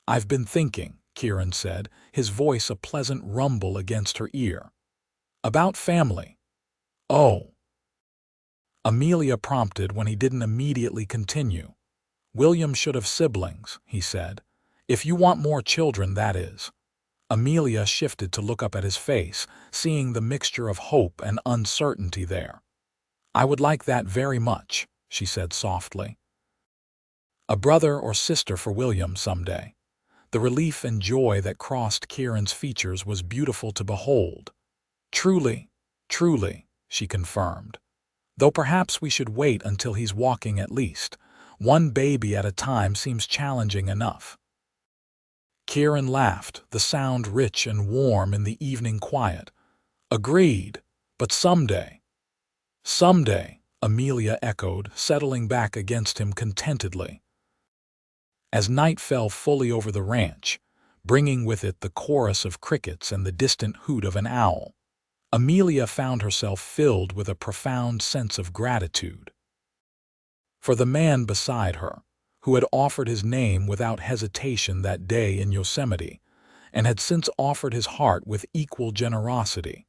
"I've been thinking," Kieran said, his voice a pleasant rumble against her ear. "About family." "Oh," Amelia prompted when he didn't immediately continue. "William should have siblings," he said. "If you want more children, that is." Amelia shifted to look up at his face, seeing the mixture of hope and uncertainty there. "I would like that very much," she said softly. A brother or sister for William someday. The relief and joy that crossed Kieran's features was beautiful to behold. "Truly, truly," she confirmed. "Though perhaps we should wait until he's walking at least. One baby at a time seems challenging enough." Kieran laughed, the sound rich and warm in the evening quiet. "Agreed, but someday." "Someday," Amelia echoed, settling back against him contentedly. As night fell fully over the ranch, bringing with it the chorus of crickets and the distant hoot of an owl, Amelia found herself filled with a profound sense of gratitude. For the man beside her, who had offered his name without hesitation that day in Yosemite, and had since offered his heart with equal generosity.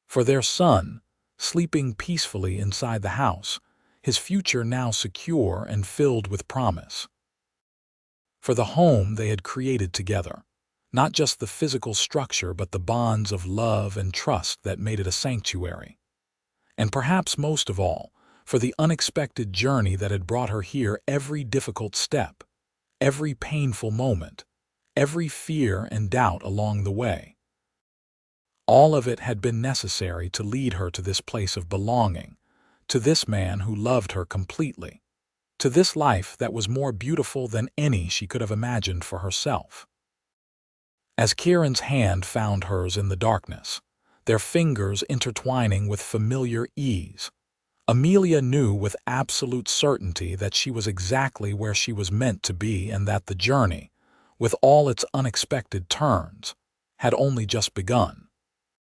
For their son, sleeping peacefully inside the house, his future now secure and filled with promise. For the home they had created together, not just the physical structure but the bonds of love and trust that made it a sanctuary. And perhaps most of all, for the unexpected journey that had brought her here, every difficult step, every painful moment, every fear and doubt along the way. All of it had been necessary to lead her to this place of belonging, to this man who loved her completely, to this life that was more beautiful than any she could have imagined for herself. As Kieran's hand found hers in the darkness, their fingers intertwining with familiar ease, Amelia knew with absolute certainty that she was exactly where she was meant to be and that the journey, with all its unexpected turns, had only just begun.